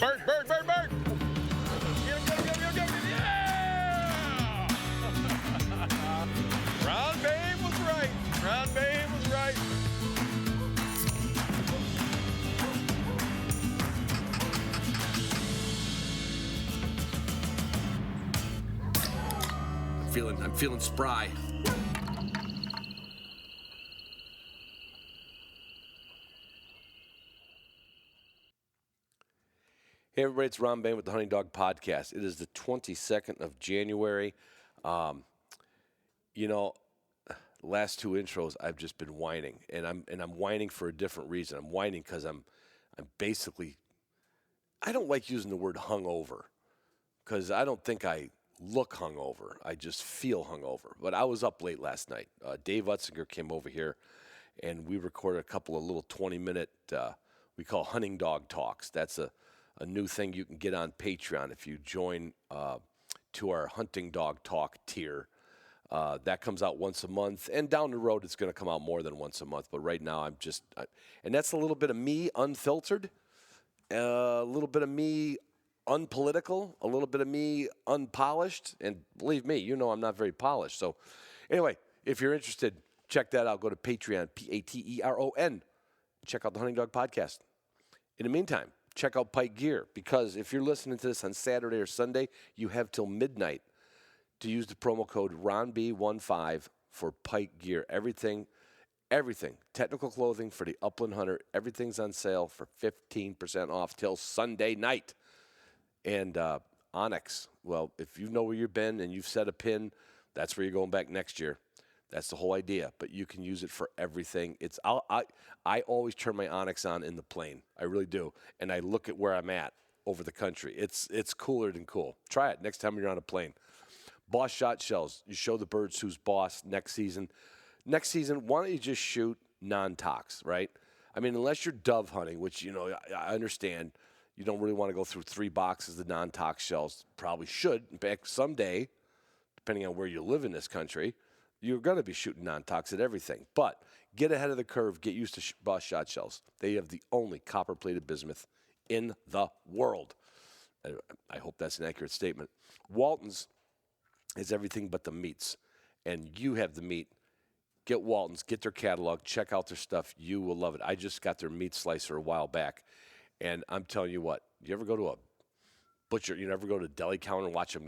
Bird, bird, bird, bird. Yeah! Ron Babe was right. Ron Babe was right. I'm feeling spry. Hey everybody, it's Ron Bain with the Hunting Dog Podcast. It is the 22nd of January. Last two intros I've just been whining, and I'm whining for a different reason. I'm whining because I'm basically, I don't like using the word hungover because I don't think I look hungover. I just feel hungover. But I was up late last night. Dave Utzinger came over here, and we recorded a couple of little 20-minute, we call hunting dog talks. That's a new thing you can get on Patreon if you join to our hunting dog talk tier. That comes out once a month, and down the road it's going to come out more than once a month. But right now and that's a little bit of me unfiltered, a little bit of me unpolitical, a little bit of me unpolished, and believe me, you know I'm not very polished. So anyway, if you're interested, check that out. Go to Patreon, Patreon. Check out the Hunting Dog Podcast. In the meantime, check out Pike Gear, because if you're listening to this on Saturday or Sunday, you have till midnight to use the promo code RONB15 for Pike Gear. Everything, technical clothing for the upland hunter, everything's on sale for 15% off till Sunday night. And Onyx, well, if you know where you've been and you've set a pin, that's where you're going back next year. That's the whole idea. But you can use it for everything. I always turn my Onyx on in the plane. I really do. And I look at where I'm at over the country. It's cooler than cool. Try it next time you're on a plane. Boss shot shells. You show the birds who's boss next season. Next season, why don't you just shoot non-tox, right? I mean, unless you're dove hunting, which, I understand. You don't really want to go through 3 boxes of non-tox shells. Probably should. In fact, someday, depending on where you live in this country, you're going to be shooting non-tox at everything. But get ahead of the curve. Get used to Boss shot shells. They have the only copper-plated bismuth in the world. I hope that's an accurate statement. Walton's is everything but the meats. And you have the meat. Get Walton's. Get their catalog. Check out their stuff. You will love it. I just got their meat slicer a while back. And I'm telling you what, you ever go to a butcher, you never go to a deli counter and watch them,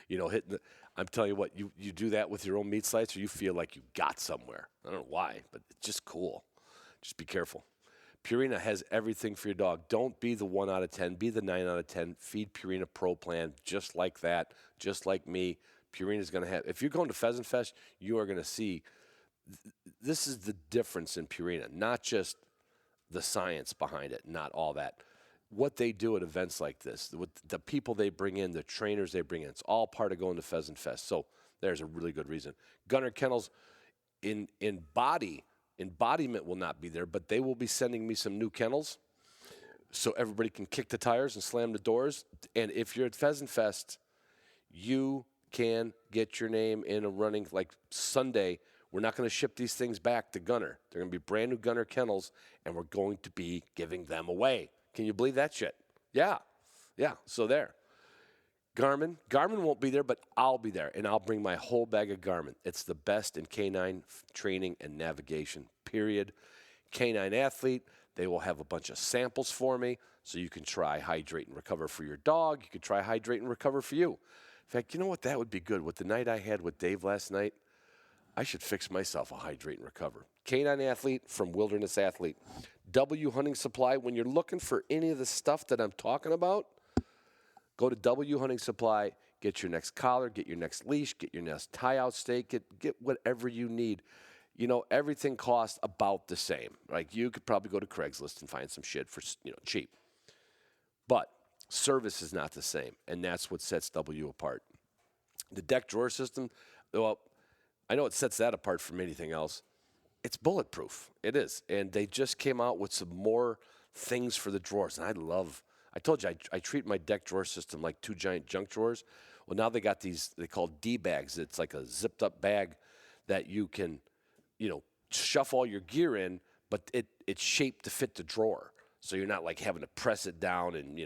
hitting the, I'm telling you what, you do that with your own meat slicer, you feel like you got somewhere. I don't know why, but it's just cool. Just be careful. Purina has everything for your dog. Don't be the 1 out of 10, be the 9 out of 10. Feed Purina Pro Plan just like that, just like me. Purina's going to have, if you're going to Pheasant Fest, you are going to see, this is the difference in Purina, not just the science behind it, not all that. What they do at events like this, with the people they bring in, the trainers they bring in, it's all part of going to Pheasant Fest. So there's a really good reason. Gunner Kennels embodiment will not be there, but they will be sending me some new kennels so everybody can kick the tires and slam the doors. And if you're at Pheasant Fest, you can get your name in a running like Sunday. We're not going to ship these things back to Gunner. They're going to be brand new Gunner kennels, and we're going to be giving them away. Can you believe that shit? Yeah. So there. Garmin won't be there, but I'll be there, and I'll bring my whole bag of Garmin. It's the best in canine training and navigation, period. Canine Athlete, they will have a bunch of samples for me, so you can try Hydrate and Recover for your dog. You can try Hydrate and Recover for you. In fact, you know what? That would be good. With the night I had with Dave last night, I should fix myself a Hydrate and Recover. Canine Athlete from Wilderness Athlete. W Hunting Supply. When you're looking for any of the stuff that I'm talking about, go to W Hunting Supply. Get your next collar, get your next leash, get your next tie-out stake, get whatever you need. Everything costs about the same. Like you could probably go to Craigslist and find some shit for cheap. But service is not the same, and that's what sets W apart. The deck drawer system, well, I know it sets that apart from anything else. It's bulletproof. It is. And they just came out with some more things for the drawers. And I told you, I treat my deck drawer system like 2 giant junk drawers. Well, now they got these, they call D-bags. It's like a zipped up bag that you can, shove all your gear in, but it's shaped to fit the drawer. So you're not like having to press it down and,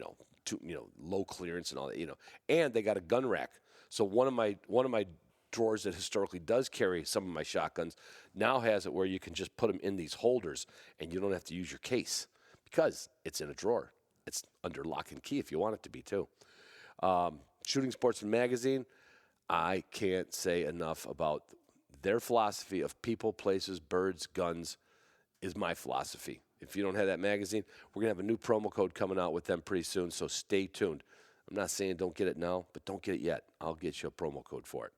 low clearance and all that, And they got a gun rack. So one of my drawers that historically does carry some of my shotguns now has it where you can just put them in these holders and you don't have to use your case because it's in a drawer. It's under lock and key if you want it to be too. Shooting Sportsman Magazine, I can't say enough about their philosophy of people, places, birds, guns is my philosophy. If you don't have that magazine, we're going to have a new promo code coming out with them pretty soon, so stay tuned. I'm not saying don't get it now, but don't get it yet. I'll get you a promo code for it.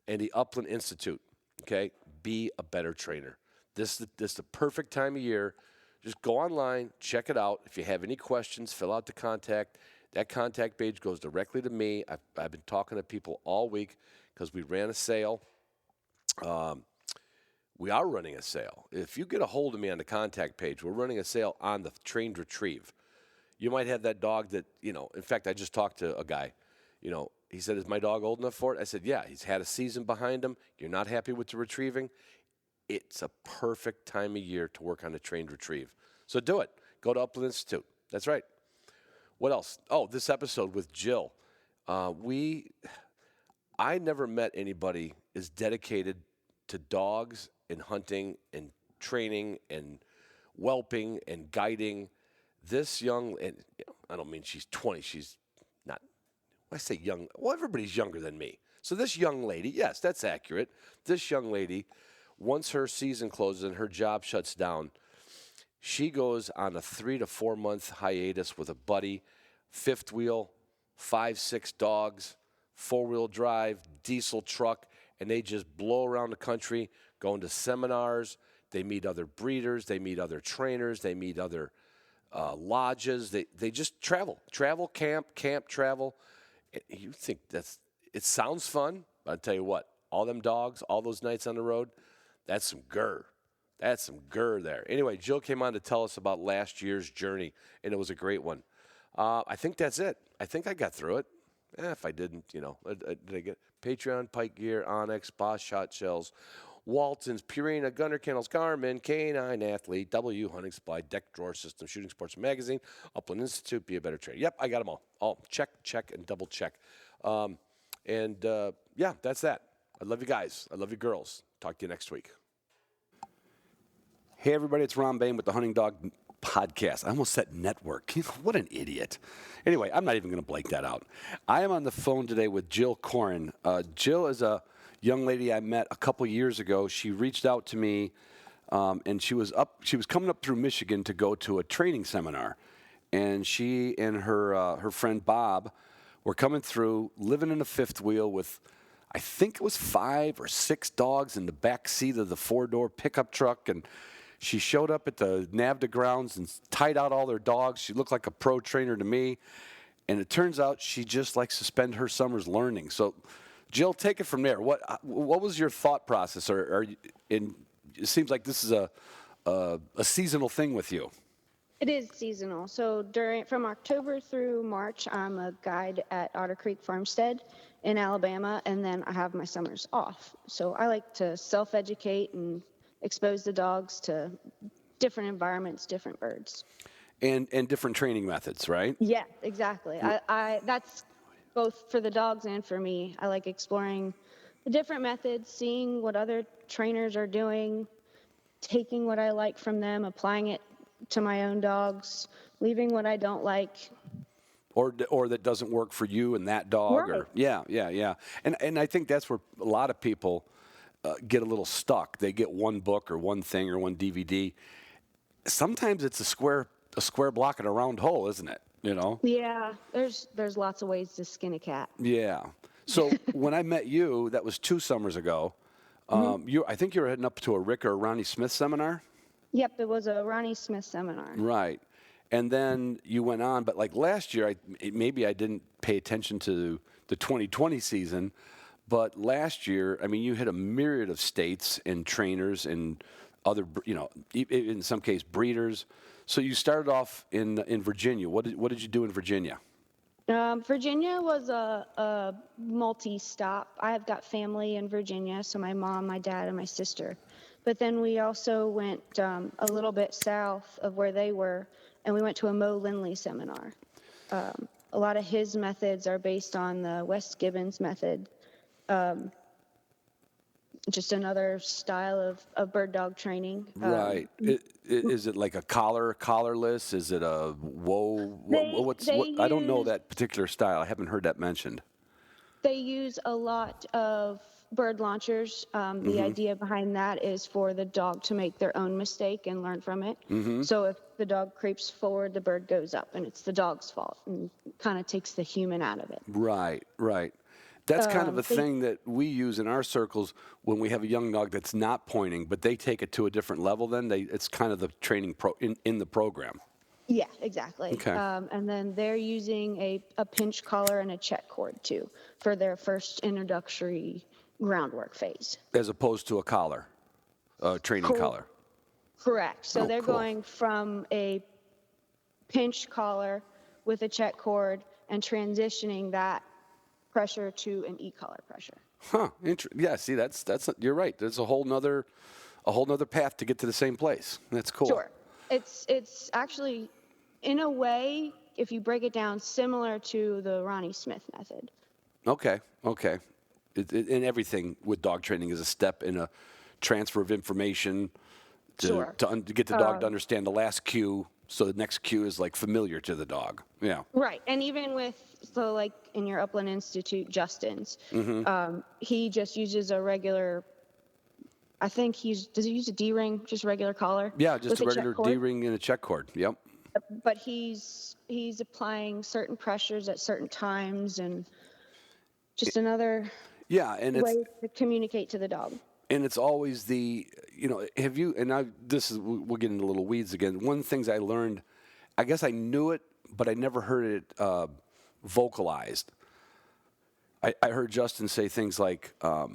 And the Upland Institute, okay? Be a better trainer. This is the perfect time of year. Just go online, check it out. If you have any questions, fill out the contact. That contact page goes directly to me. I've been talking to people all week because we ran a sale. We are running a sale. If you get a hold of me on the contact page, we're running a sale on the trained retrieve. You might have that dog that, in fact, I just talked to a guy, he said, is my dog old enough for it? I said, yeah, he's had a season behind him. You're not happy with the retrieving? It's a perfect time of year to work on a trained retrieve. So do it. Go to Upland Institute. That's right. What else? Oh, this episode with Jill. I never met anybody as dedicated to dogs and hunting and training and whelping and guiding. This young, and I don't mean she's 20. She's not, when I say young, well, everybody's younger than me. So this young lady, yes, that's accurate. This young lady, once her season closes and her job shuts down, she goes on a 3 to 4 month hiatus with a buddy, fifth wheel, 5, 6 dogs, 4-wheel drive, diesel truck, and they just blow around the country, going to seminars. They meet other breeders. They meet other trainers. They meet other lodges. They just travel, camp, travel. You think it sounds fun, but I'll tell you what, all them dogs, all those nights on the road, that's some grr. That's some grr there. Anyway, Jill came on to tell us about last year's journey, and it was a great one. I think that's it. I think I got through it. If I didn't, did I get Patreon, Pike Gear, Onyx, Boss Shot Shells, Waltons, Purina, Gunner Kennels, Garmin, K9 Athlete, W Hunting Supply, Deck Drawer System, Shooting Sports Magazine, Upland Institute, Be a Better Trainer. Yep, I got them all. All check, and double check. Yeah, that's that. I love you guys. I love you girls. Talk to you next week. Hey, everybody, it's Ron Bain with the Hunting Dog Podcast. I almost said network. What an idiot. Anyway, I'm not even going to blank that out. I am on the phone today with Jill Koran. Jill is a young lady I met a couple years ago. She reached out to me, and she was coming up through Michigan to go to a training seminar. And she and her friend Bob were coming through, living in a fifth wheel with, I think it was 5 or 6 dogs in the back seat of the 4-door pickup truck. And she showed up at the NAVDA grounds and tied out all their dogs. She looked like a pro trainer to me. And it turns out she just likes to spend her summers learning. So, Jill, take it from there. What was your thought process? It seems like this is a seasonal thing with you. It is seasonal. So from October through March, I'm a guide at Otter Creek Farmstead in Alabama, and then I have my summers off. So I like to self-educate and expose the dogs to different environments, different birds. And different training methods, right? Yeah, exactly. I that's both for the dogs and for me. I like exploring the different methods, seeing what other trainers are doing, taking what I like from them, applying it to my own dogs, leaving what I don't like. Or that doesn't work for you and that dog. Right. Or yeah. And I think that's where a lot of people get a little stuck. They get one book or one thing or one DVD. Sometimes it's a square block and a round hole, isn't it? Yeah, there's lots of ways to skin a cat. Yeah. So when I met you, that was 2 summers ago. I think you were heading up to a Rick or Ronnie Smith seminar. Yep, it was a Ronnie Smith seminar. Right. And then you went on, but like last year, maybe I didn't pay attention to the 2020 season, but last year, I mean, you hit a myriad of states and trainers and other, in some case, breeders. So you started off in Virginia. What did you do in Virginia? Virginia was a multi-stop. I have got family in Virginia, so my mom, my dad, and my sister. But then we also went a little bit south of where they were, and we went to a Lindley Seminar. A lot of his methods are based on the West Gibbons method. Just another style of bird dog training. Right. Is it like a collarless? Is it a whoa? I don't know that particular style. I haven't heard that mentioned. They use a lot of bird launchers. The idea behind that is for the dog to make their own mistake and learn from it. So if the dog creeps forward, the bird goes up, and it's the dog's fault, and kind of takes the human out of it. Right. That's kind of a thing that we use in our circles when we have a young dog that's not pointing, but they take it to a different level. Then it's kind of the training in the program. Yeah, exactly. Okay. And then they're using a pinch collar and a check cord too for their first introductory groundwork phase. As opposed to a collar, training collar. Correct. So they're cool. going from a pinch collar with a check cord and transitioning that pressure to an e-collar pressure. Huh. Yeah. See, that's you're right. There's a whole nother path to get to the same place. That's cool. Sure. It's actually, in a way, if you break it down, similar to the Ronnie Smith method. Okay. And everything with dog training is a step in a transfer of information to get the dog to understand the last cue, so the next cue is like familiar to the dog. Yeah. Right. And even with, so like in your Upland Institute, Justin's, he just uses a regular, I think does he use a D-ring, just regular collar? Yeah, just a regular D-ring and a check cord. Yep. But he's applying certain pressures at certain times, and just another way to communicate to the dog. And it's always we'll get into little weeds again. One of the things I learned, I guess I knew it, but I never heard it vocalized. I heard Justin say things like I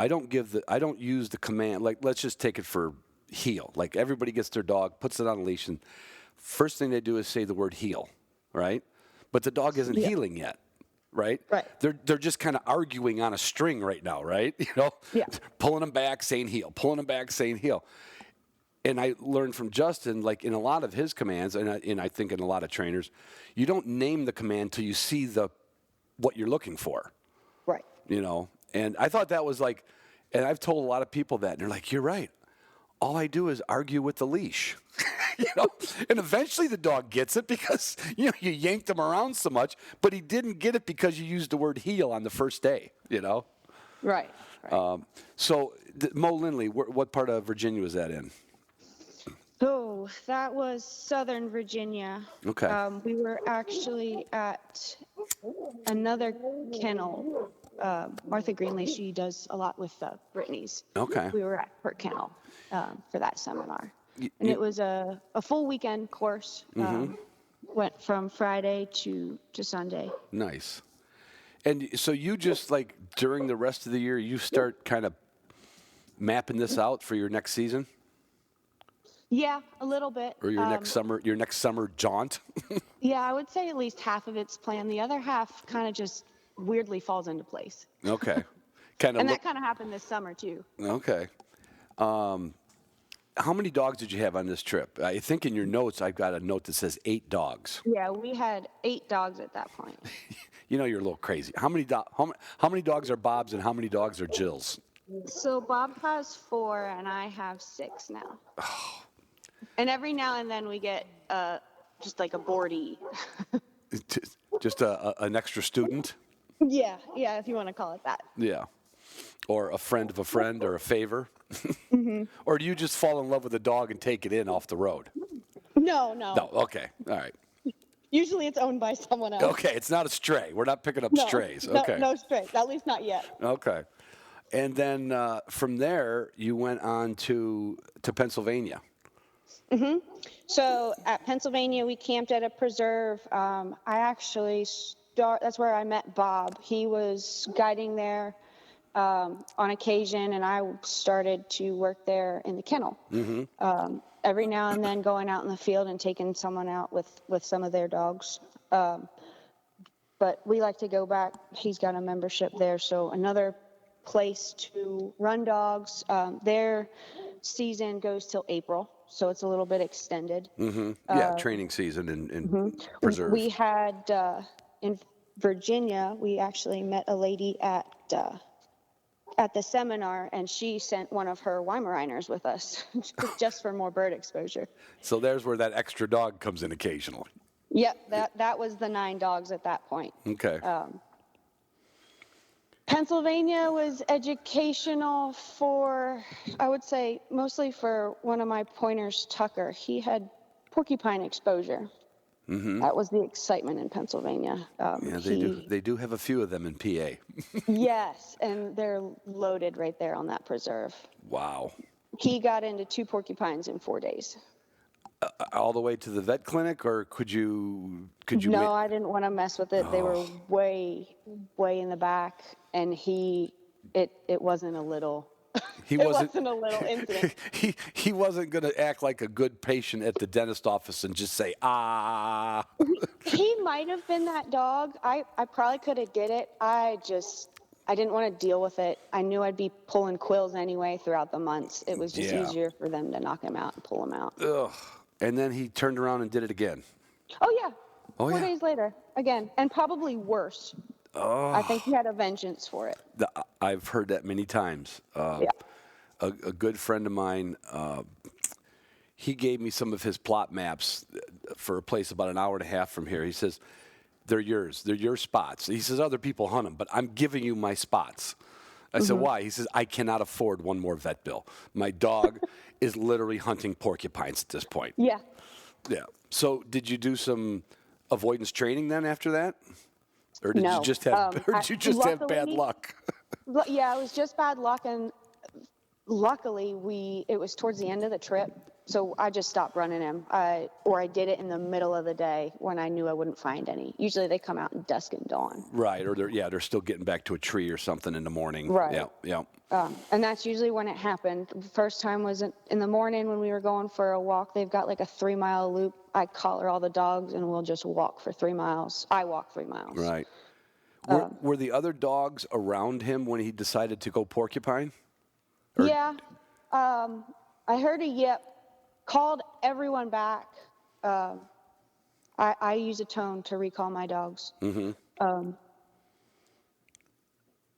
don't use the command, like let's just take it for heel. Like everybody gets their dog, puts it on a leash, and first thing they do is say the word heel, right? But the dog isn't heeling yet. Right? Right. They're just kind of arguing on a string right now, right? Yeah. Pulling them back, saying heel, pulling them back, saying heel. And I learned from Justin, like in a lot of his commands, and I think in a lot of trainers, you don't name the command till you see what you're looking for. Right. And I thought that was like, and I've told a lot of people that, and they're like, you're right. All I do is argue with the leash. And eventually the dog gets it because you yanked him around so much, but he didn't get it because you used the word heel on the first day. Right. So Mo Lindley, what part of Virginia was that in? Oh, that was Southern Virginia. Okay. We were actually at another kennel. Martha Greenlee, she does a lot with Brittany's. Okay. We were at her kennel for that seminar. And it was a full weekend course. Went from Friday to Sunday. Nice. And so you just like during the rest of the year, you start kind of mapping this out for your next season? Yeah, a little bit. Or your next summer jaunt? Yeah, I would say at least half of it's planned. The other half kind of just weirdly falls into place. Okay. That kind of happened this summer too. Okay. How many dogs did you have on this trip? I think in your notes, I've got a note that says 8 dogs. Yeah, we had 8 dogs at that point. You're a little crazy. How many dogs are Bob's and how many dogs are Jill's? So Bob has 4 and I have 6 now. Oh. And every now and then we get just like a boardie. Just an extra student? Yeah, if you want to call it that. Yeah. Or a friend of a friend or a favor? Or do you just fall in love with a dog and take it in off the road? No. No, okay. All right. Usually it's owned by someone else. Okay, it's not a stray. We're not picking up strays. Okay. No strays, at least not yet. Okay. And then from there, you went on to Pennsylvania. So at Pennsylvania, we camped at a preserve. That's where I met Bob. He was guiding there on occasion, and I started to work there in the kennel. Every now and then going out in the field and taking someone out with some of their dogs. But we like to go back. He's got a membership there, so another place to run dogs. Their season goes till April, so it's a little bit extended. Yeah, training season and preserve. We had in Virginia, we actually met a lady at the seminar, and she sent one of her Weimaraners with us just for more bird exposure. So there's where that extra dog comes in occasionally. Yep, that was the 9 dogs at that point. Okay. Pennsylvania was educational for, I would say, mostly for one of my pointers, Tucker. He had porcupine exposure. That was the excitement in Pennsylvania. Yeah, they do have a few of them in PA. Yes, and they're loaded right there on that preserve. Wow. He got into 2 porcupines in 4 days. All the way to the vet clinic, or could you? No, I didn't want to mess with it. They were way in the back, and it wasn't a little. He it wasn't a little incident. He wasn't going to act like a good patient at the dentist office and just say ah. He might have been that dog. I probably could have did it. I didn't want to deal with it. I knew I'd be pulling quills anyway throughout the months. It was just easier for them to knock him out and pull him out. Ugh. And then he turned around and did it again. Oh yeah. Oh, 4 yeah. days later, again, and probably worse. Oh. I think he had a vengeance for it. I've heard that many times. A good friend of mine, he gave me some of his plot maps for a place about an hour and a half from here. He says, they're yours. They're your spots. He says, other people hunt them, but I'm giving you my spots. I said, why? He says, I cannot afford one more vet bill. My dog is literally hunting porcupines at this point. Yeah. Yeah. So did you do some avoidance training then after that? Or did you just have, have bad luck? Yeah, it was just bad luck, and luckily it was towards the end of the trip, so I just stopped running him. Or I did it in the middle of the day when I knew I wouldn't find any. Usually they come out in dusk and dawn. Right, or they're still getting back to a tree or something in the morning. Right. Yeah. And that's usually when it happened. The first time was in the morning when we were going for a walk. They've got like a 3-mile loop. I collar all the dogs, and we'll just walk for 3 miles. I walk 3 miles. Right. Were the other dogs around him when he decided to go porcupine? Yeah. I heard a yip, called everyone back. I use a tone to recall my dogs.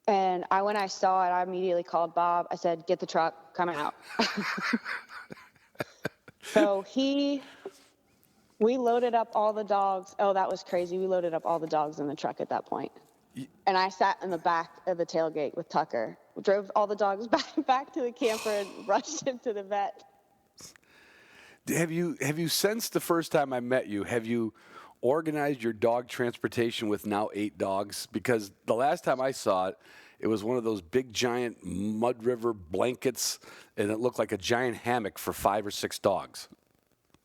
And when I saw it, I immediately called Bob. I said, get the truck, come out. So we loaded up all the dogs. Oh, that was crazy. We loaded up all the dogs in the truck at that point. And I sat in the back of the tailgate with Tucker. We drove all the dogs back to the camper and rushed him to the vet. Have you sensed the first time I met you, have you organized your dog transportation with now 8 dogs? Because the last time I saw it, it was one of those big giant Mud River blankets, and it looked like a giant hammock for 5 or 6 dogs.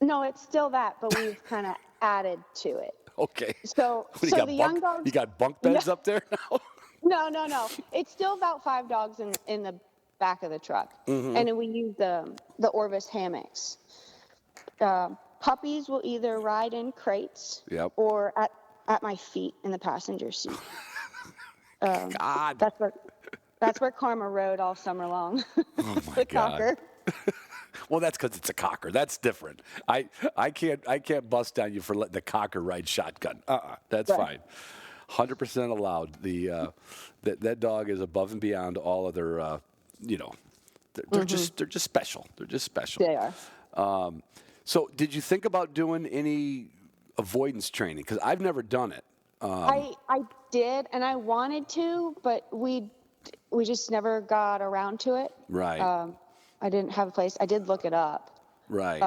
No, it's still that, but we've kind of added to it. Okay. So the young dogs. You got bunk beds up there now? No. It's still about 5 dogs in the back of the truck. And then we use the Orvis hammocks. Puppies will either ride in crates or at my feet in the passenger seat. God. That's where Karma rode all summer long. Oh my the God. cocker. Well, that's because it's a cocker. That's different. I can't bust down you for letting the cocker ride shotgun. That's fine. 100% allowed. That dog is above and beyond all other. They're just special. They're just special. They are. So, did you think about doing any avoidance training? Because I've never done it. I did, and I wanted to, but we just never got around to it. Right. I didn't have a place. I did look it up. Right.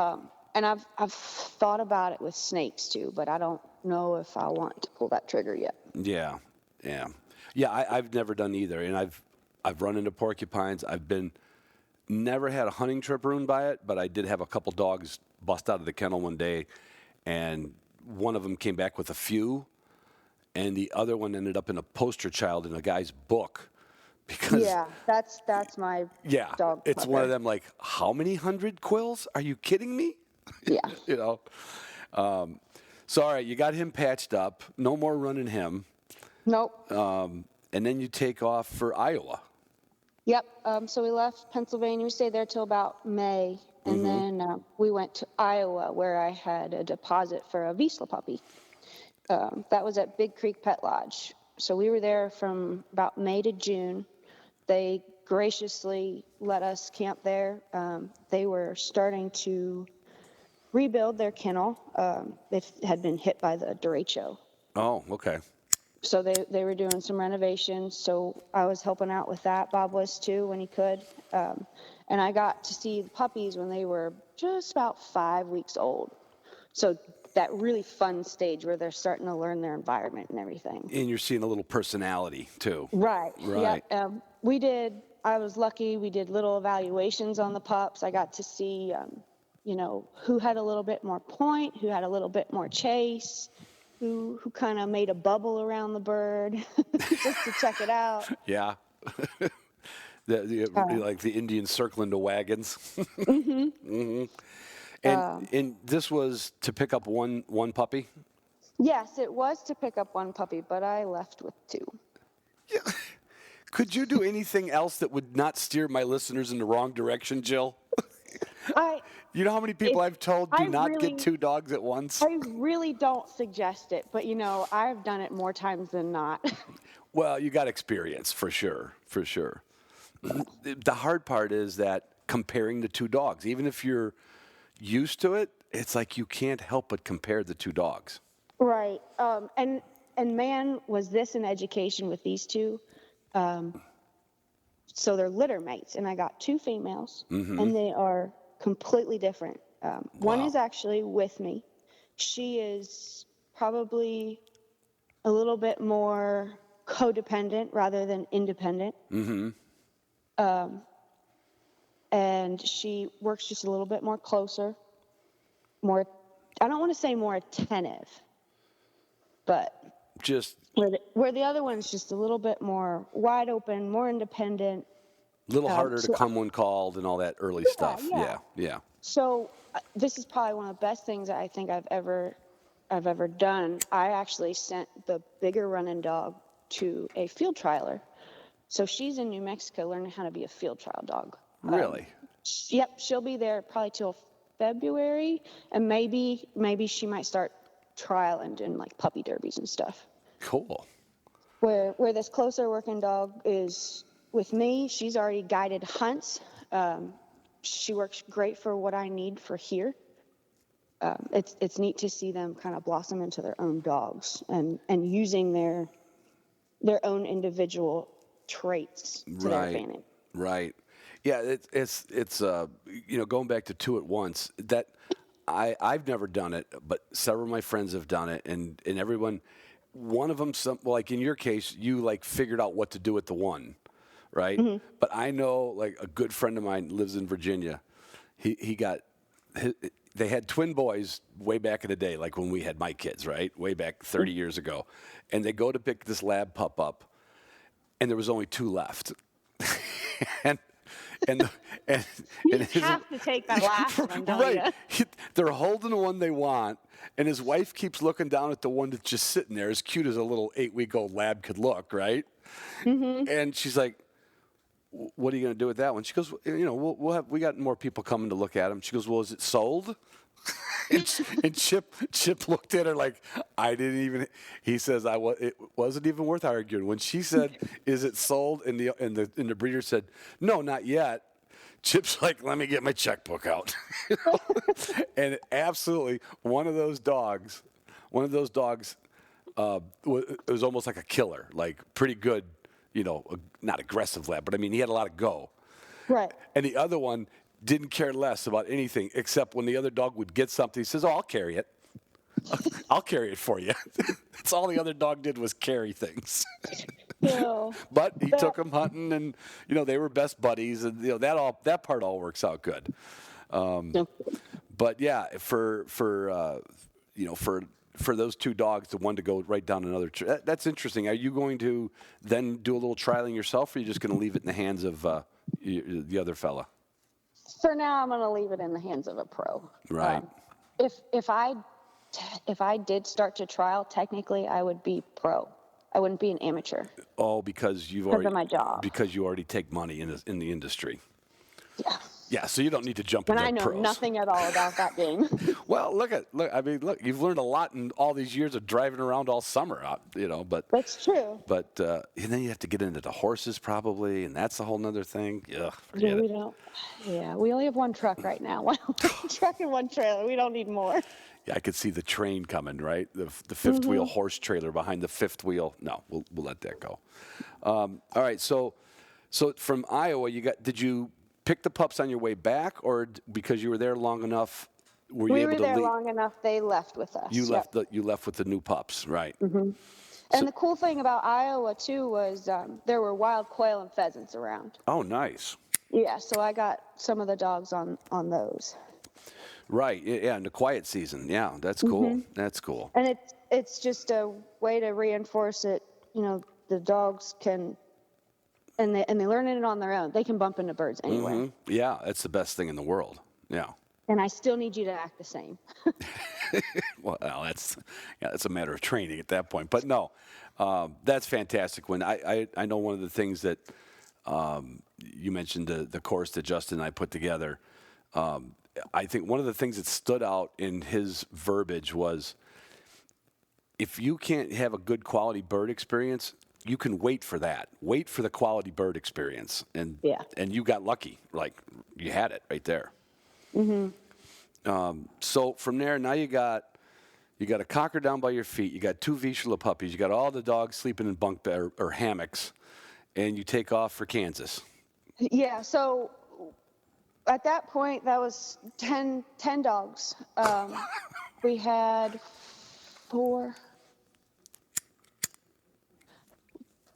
And I've thought about it with snakes too, but I don't know if I want to pull that trigger yet. Yeah. I've never done either, and I've run into porcupines. Never had a hunting trip ruined by it, but I did have a couple dogs bust out of the kennel one day, and one of them came back with a few, and the other one ended up in a poster child in a guy's book. Because that's my dog. It's one of them like, how many 100 quills? Are you kidding me? Yeah. So all right, you got him patched up. No more running him. Nope. And then you take off for Iowa. Yep. So we left Pennsylvania. We stayed there till about May, and then we went to Iowa, where I had a deposit for a Vizsla puppy. That was at Big Creek Pet Lodge. So we were there from about May to June. They graciously let us camp there. They were starting to rebuild their kennel. It had been hit by the derecho. Oh, okay. So they were doing some renovations. So I was helping out with that. Bob was too when he could. And I got to see the puppies when they were just about 5 weeks old. So that really fun stage where they're starting to learn their environment and everything. And you're seeing a little personality too. Right. Right. Yeah. I was lucky. We did little evaluations on the pups. I got to see, who had a little bit more point, who had a little bit more chase, who kind of made a bubble around the bird just to check it out. Yeah. Like the Indians circling the wagons. And this was to pick up one puppy? Yes, it was to pick up one puppy, but I left with two. Yeah. Could you do anything else that would not steer my listeners in the wrong direction, Jill? You know how many people I've told do not get two dogs at once? I really don't suggest it, but I've done it more times than not. Well, you got experience for sure. The hard part is that comparing the two dogs, even if you're used to it, it's like you can't help but compare the two dogs. Right. And man, was this an education with these two. So they're litter mates, and I got two females, and they are completely different. One is actually with me. She is probably a little bit more codependent rather than independent. And she works just a little bit more closer, more, I don't want to say more attentive, but just where the other one's just a little bit more wide open, more independent. A little harder to come when called and all that early stuff. Yeah. So this is probably one of the best things I think I've ever done. I actually sent the bigger running dog to a field trialer. So she's in New Mexico learning how to be a field trial dog. Really? Yep, she'll be there probably till February, and maybe she might start trialing doing like puppy derbies and stuff. Cool. Where this closer working dog is with me, she's already guided hunts. She works great for what I need for here. It's neat to see them kind of blossom into their own dogs and using their own individual traits to their advantage. Right. Yeah, it's going back to two at once. That I've never done it, but several of my friends have done it, and everyone, one of them, like in your case, you like figured out what to do with the one, right? But I know like a good friend of mine lives in Virginia. They had twin boys way back in the day, like when we had my kids, right? Way back 30 years ago, and they go to pick this lab pup up, and there was only two left, and you have to take that last one, don't you? They're holding the one they want, and his wife keeps looking down at the one that's just sitting there, as cute as a little 8-week-old lab could look, right? And she's like, "What are you going to do with that one?" She goes, we got more people coming to look at him. She goes, "Well, is it sold?" and Chip looked at her like, I didn't even. He says, it wasn't even worth arguing. When she said, "Is it sold?" and the breeder said, "No, not yet." Chip's like, "Let me get my checkbook out." And absolutely, one of those dogs, it was almost like a killer, like pretty good, not aggressive lab, but I mean, he had a lot of go. Right. And the other one didn't care less about anything except when the other dog would get something, he says, "Oh, I'll carry it. I'll carry it for you." That's all the other dog did was carry things. But he took them hunting, and they were best buddies, and that part all works out good. But yeah, for those two dogs, the one to go right down another. That's interesting. Are you going to then do a little trialing yourself, or are you just going to leave it in the hands of the other fella? For now, I'm going to leave it in the hands of a pro. Right. If I did start to trial, technically I would be pro. I wouldn't be an amateur Oh, because because of my job. because you already take money in the industry. Yeah. Yeah, so you don't need to jump And into I know pros. nothing at all about that game. Well, look. I mean, look. You've learned a lot in all these years of driving around all summer. But That's true. And then you have to get into the horses probably, and that's a whole nother thing. Ugh, Yeah, forget we it. don't. Yeah, we only have one truck right now. One truck and one trailer. We don't need more. Yeah, I could see the train coming, right? The fifth wheel horse trailer behind the fifth wheel. No, we'll let that go. All right, so from Iowa, did you pick the pups on your way back, or because you were there long enough, were you We able were to there leave? long enough. They left with us. You Yep. left with the new pups, right? And the cool thing about Iowa too was there were wild quail and pheasants around. Oh, nice. Yeah, so I got some of the dogs on those. Right. Yeah, in the quiet season. Yeah, that's cool. That's cool. And it's just a way to reinforce it. You know, the dogs can, and they learn it on their own. They can bump into birds anywhere. Yeah, that's the best thing in the world. Yeah. And I still need you to act the same. Well, that's a matter of training at that point. But no, that's fantastic. When I know one of the things that you mentioned the course that Justin and I put together. I think one of the things that stood out in his verbiage was, if you can't have a good quality bird experience, you can wait for that. Wait for the quality bird experience, and you got lucky. Like, you had it right there. So from there, now you got a cocker down by your feet. You got 2 Vizsla puppies. You got all the dogs sleeping in bunk bed or hammocks, and you take off for Kansas. Yeah, so at that point, that was 10 dogs. We had 4.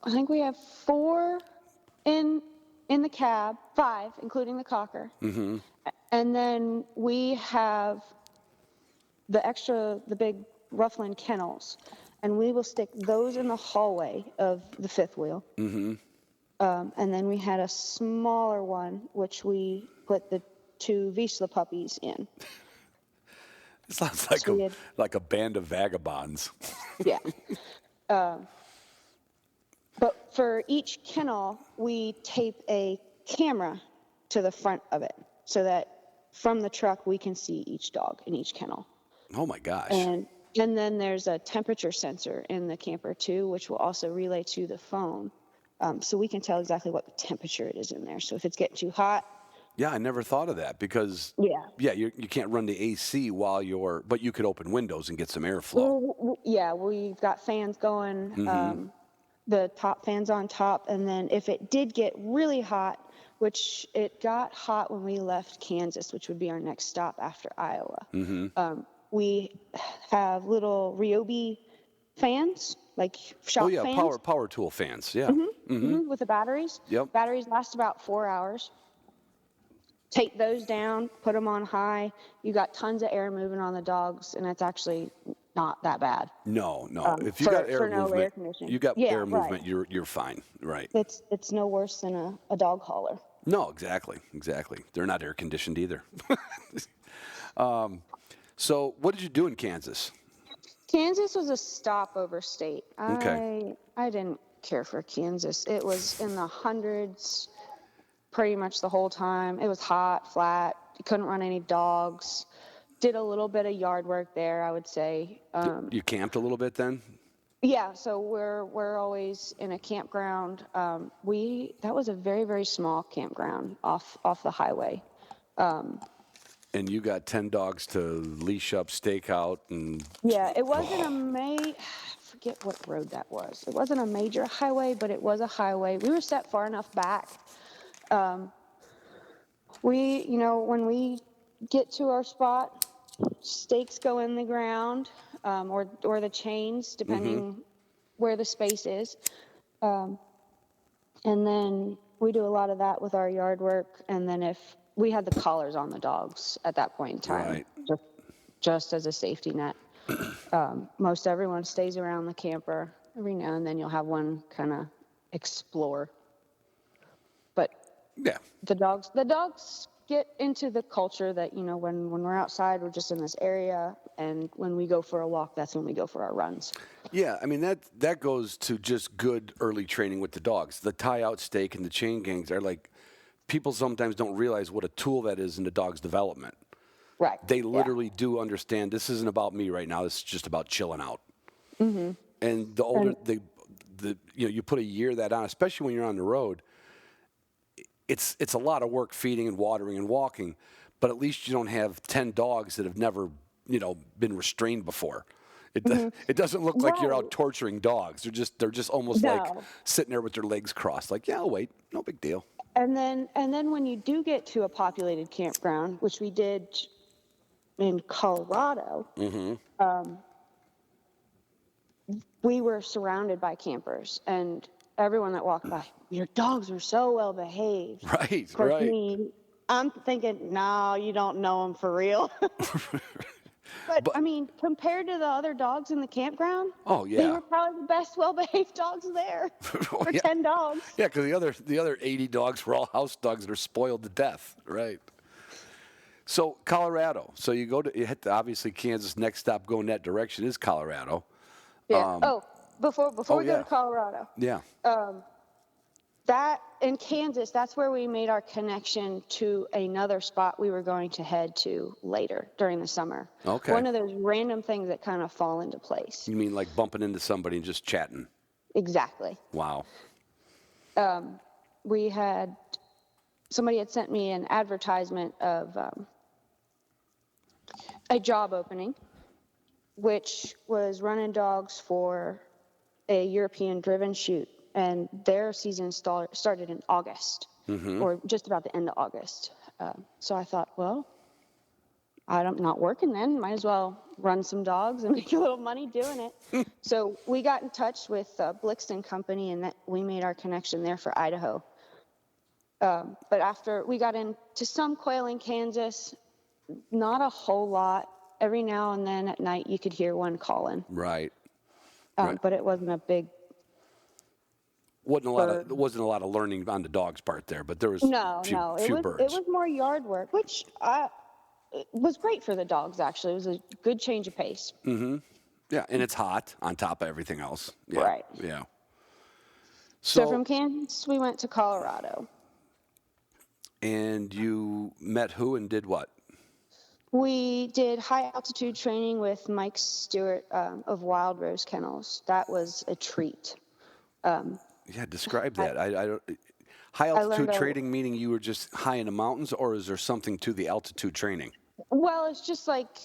I think we have 4 in the cab, 5, including the cocker. And then we have the big Rufflin kennels, and we will stick those in the hallway of the fifth wheel. And then we had a smaller one, which we put the 2 Vizsla puppies in. It sounds like a band of vagabonds. Yeah. But for each kennel, we tape a camera to the front of it so that from the truck we can see each dog in each kennel. Oh my gosh. And then there's a temperature sensor in the camper too, which will also relay to the phone. So we can tell exactly what temperature it is in there. So if it's getting too hot. Yeah, I never thought of that because you can't run the AC but you could open windows and get some airflow. Yeah, we've got fans going, the top fans on top. And then if it did get really hot, which it got hot when we left Kansas, which would be our next stop after Iowa. We have little Ryobi fans, like shop fans. Power tool fans, yeah. With the batteries. Yep. Batteries last about 4 hours. Take those down, put them on high. You got tons of air moving on the dogs, and it's actually not that bad. No. If you got air movement, air movement, you're fine, right? It's no worse than a dog hauler. No, exactly. They're not air conditioned either. So what did you do in Kansas? Kansas was a stopover state. Okay. I didn't care for Kansas. It was in the hundreds pretty much the whole time. It was hot, flat. You couldn't run any dogs. Did a little bit of yard work there, I would say. You camped a little bit then? Yeah, so we're always in a campground. That was a very, very small campground off the highway. And you got 10 dogs to leash up, stake out, and... Yeah, it wasn't I forget what road that was. It wasn't a major highway, but it was a highway. We were set far enough back. When we get to our spot, stakes go in the ground, or the chains, depending where the space is. And then we do a lot of that with our yard work. And then if we had the collars on the dogs at that point in time, just as a safety net. Most everyone stays around the camper. Every now and then you'll have one kind of explore. But yeah, the dogs get into the culture that, when we're outside, we're just in this area, and when we go for a walk, that's when we go for our runs. Yeah, I mean, that goes to just good early training with the dogs. The tie-out stake and the chain gangs are like, people sometimes don't realize what a tool that is in the dog's development. Right. They literally do understand, this isn't about me right now, this is just about chilling out. Mm-hmm. And the older, you put a year that on, especially when you're on the road, it's a lot of work feeding and watering and walking, but at least you don't have 10 dogs that have never, been restrained before. It doesn't look like you're out torturing dogs. They're just almost like sitting there with their legs crossed, like, yeah, I'll wait, no big deal. And then when you do get to a populated campground, which we did in Colorado, we were surrounded by campers, and everyone that walked by, your dogs were so well behaved. Right, For right. me, I'm thinking, no, you don't know them for real. But I mean, compared to the other dogs in the campground, they were probably the best well-behaved dogs there for 10 dogs. Yeah, because the other 80 dogs were all house dogs that are spoiled to death, right? So Colorado. So you hit obviously Kansas. Next stop going that direction is Colorado. Yeah. Before we go to Colorado. Yeah. That in Kansas, that's where we made our connection to another spot we were going to head to later during the summer. Okay. One of those random things that kind of fall into place. You mean like bumping into somebody and just chatting? Exactly. Wow. Somebody had sent me an advertisement of a job opening, which was running dogs for a European driven shoot. And their season started in August, or just about the end of August. So I thought, well, I'm not working then. Might as well run some dogs and make a little money doing it. So we got in touch with Blixton Company, and we made our connection there for Idaho. But after we got into some quail in Kansas, not a whole lot. Every now and then at night you could hear one calling. Right. But it wasn't a big. Wasn't a lot of learning on the dog's part there, but there was few birds. It was more yard work, which it was great for the dogs. Actually, it was a good change of pace. Mm-hmm. Yeah, and it's hot on top of everything else. Yeah. Right. Yeah. So from Kansas, we went to Colorado. And you met who and did what? We did high altitude training with Mike Stewart of Wild Rose Kennels. That was a treat. Yeah, describe that. I don't. High altitude training meaning you were just high in the mountains, or is there something to the altitude training? Well, it's just like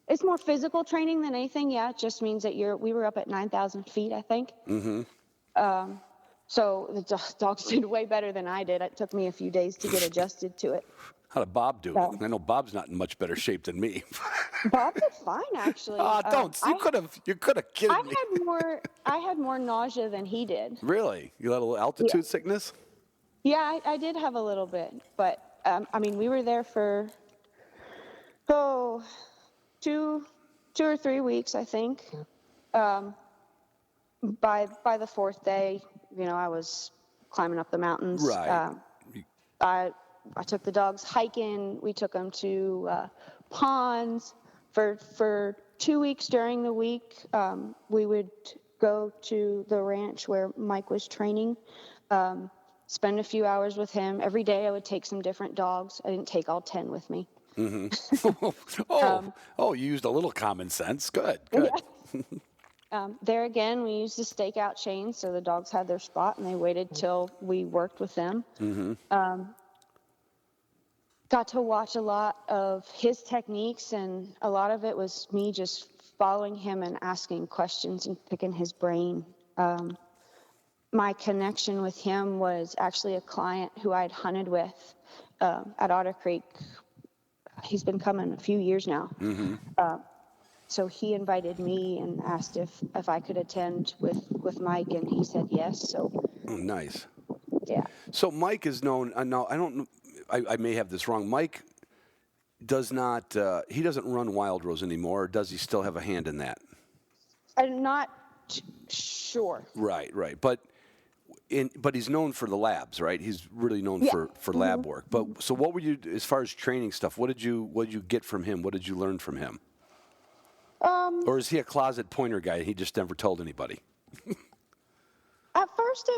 it's more physical training than anything. Yeah, it just means that we were up at 9,000 feet, I think. Mm-hmm. So the dogs did way better than I did. It took me a few days to get adjusted to it. How did Bob do? I know Bob's not in much better shape than me. Bob did fine, actually. Don't. You could have kidded me. I had more nausea than he did. Really? You had a little altitude sickness? Yeah, I did have a little bit, but I mean, we were there for 2 or 3 weeks, I think. By the fourth day, I was climbing up the mountains. Right. I took the dogs hiking. We took them to ponds. For 2 weeks during the week, we would go to the ranch where Mike was training, spend a few hours with him. Every day I would take some different dogs. I didn't take all 10 with me. Mm-hmm. You used a little common sense. Good. Yeah. There again, we used the stakeout chain, so the dogs had their spot, and they waited till we worked with them. Mm-hmm. Got to watch a lot of his techniques, and a lot of it was me just following him and asking questions and picking his brain. My connection with him was actually a client who I'd hunted with at Otter Creek. He's been coming a few years now. Mm-hmm. So he invited me and asked if I could attend with Mike, and he said yes. So. Oh, nice. Yeah. So Mike is known. Now I don't. I may have this wrong. Mike does not. He doesn't run Wild Rose anymore. Or does he still have a hand in that? I'm not sure. Right. But but he's known for the labs, right? He's really known Yeah. for lab work. But so what were you, as far as training stuff, what did you get from him? What did you learn from him? Or is he a closet pointer guy and he just never told anybody? At first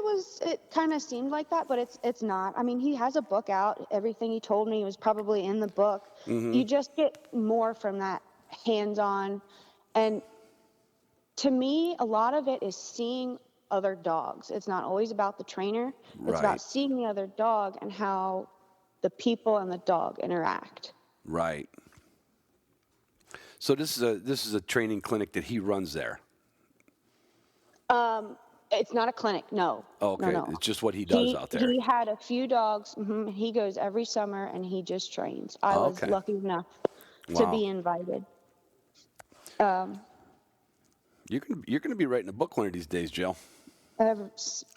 it kind of seemed like that, but it's not. I mean, he has a book out. Everything he told me was probably in the book. You just get more from that hands-on. And to me, a lot of it is seeing other dogs. It's not always about the trainer. It's Right. about seeing the other dog and how the people and the dog interact. Right. So this is a training clinic that he runs there. It's not a clinic, no. Okay, No. it's just what he does out there. He had a few dogs. He goes every summer and he just trains. I was Okay. lucky enough to Wow. be invited. You're going to be writing a book one of these days, Jill.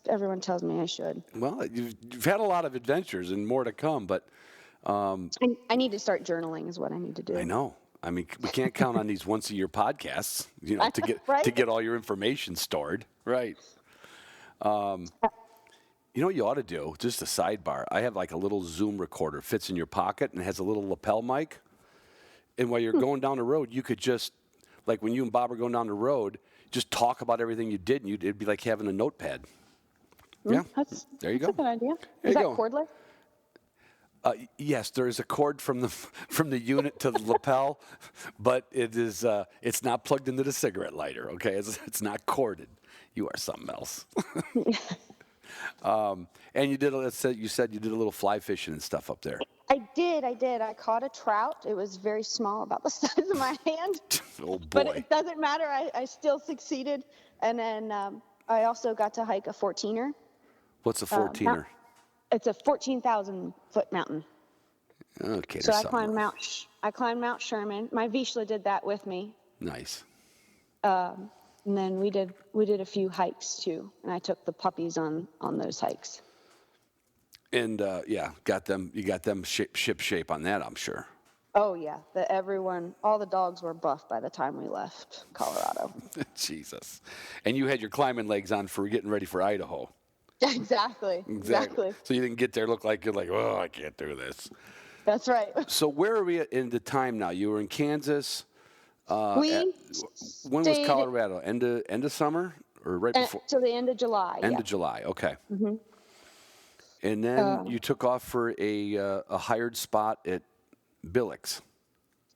Everyone tells me I should. Well, you've had a lot of adventures and more to come, but I need to start journaling is what I need to do. I know. I mean, we can't count on these once a year podcasts, to get Right? to get all your information stored, right? You know what you ought to do? Just a sidebar. I have like a little Zoom recorder, fits in your pocket, and has a little lapel mic. And while you're going down the road, you could just, like when you and Bob are going down the road, just talk about everything you did, and it'd be like having a notepad. Yeah, there you That's go. a good idea. There Is you that go. cordless? Yes, there is a cord from the unit to the lapel, but it's not plugged into the cigarette lighter. Okay, it's not corded. You are something else. And you said you did a little fly fishing and stuff up there. I did. I caught a trout. It was very small, about the size of my hand. Oh boy! But it doesn't matter. I still succeeded. And then I also got to hike a 14er. What's a 14er? It's a 14,000-foot mountain. Okay, So there's I something. climbed Mount Sherman. My Vizsla did that with me. Nice. And then we did a few hikes too. And I took the puppies on those hikes. And you got them ship shape on that, I'm sure. Oh yeah, all the dogs were buff by the time we left Colorado. Jesus. And you had your climbing legs on for getting ready for Idaho. Exactly. So you didn't get there look like you're like, oh, I can't do this. That's right. So where are we in the time now? You were in Kansas. We When was Colorado? End of summer or right before? to the end of July. End of July. Okay. Mm-hmm. And then you took off for a hired spot at Billix.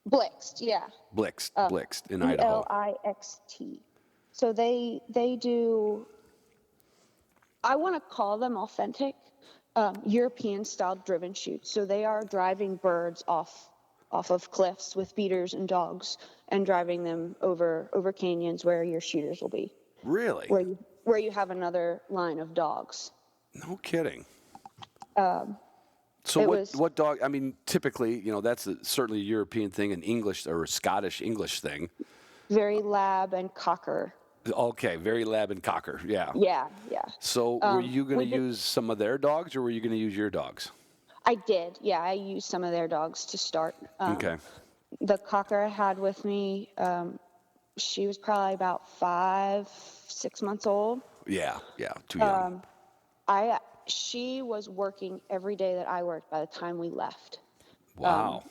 Blixt, yeah. Blixt in Idaho. Blixt. So they do. I want to call them authentic European-style driven shoots. So they are driving birds off of cliffs with feeders and dogs and driving them over canyons where your shooters will be. Really? Where you have another line of dogs. No kidding. So what dog? I mean, typically, that's certainly a European thing, an English or a Scottish English thing. Very lab and cocker. Okay, very lab and cocker. Yeah. Yeah. So were you going to use some of their dogs, or were you going to use your dogs? I did. Yeah, I used some of their dogs to start. Okay. The cocker I had with me, she was probably about 5-6 months old. Yeah, too young. She was working every day that I worked by the time we left. Wow.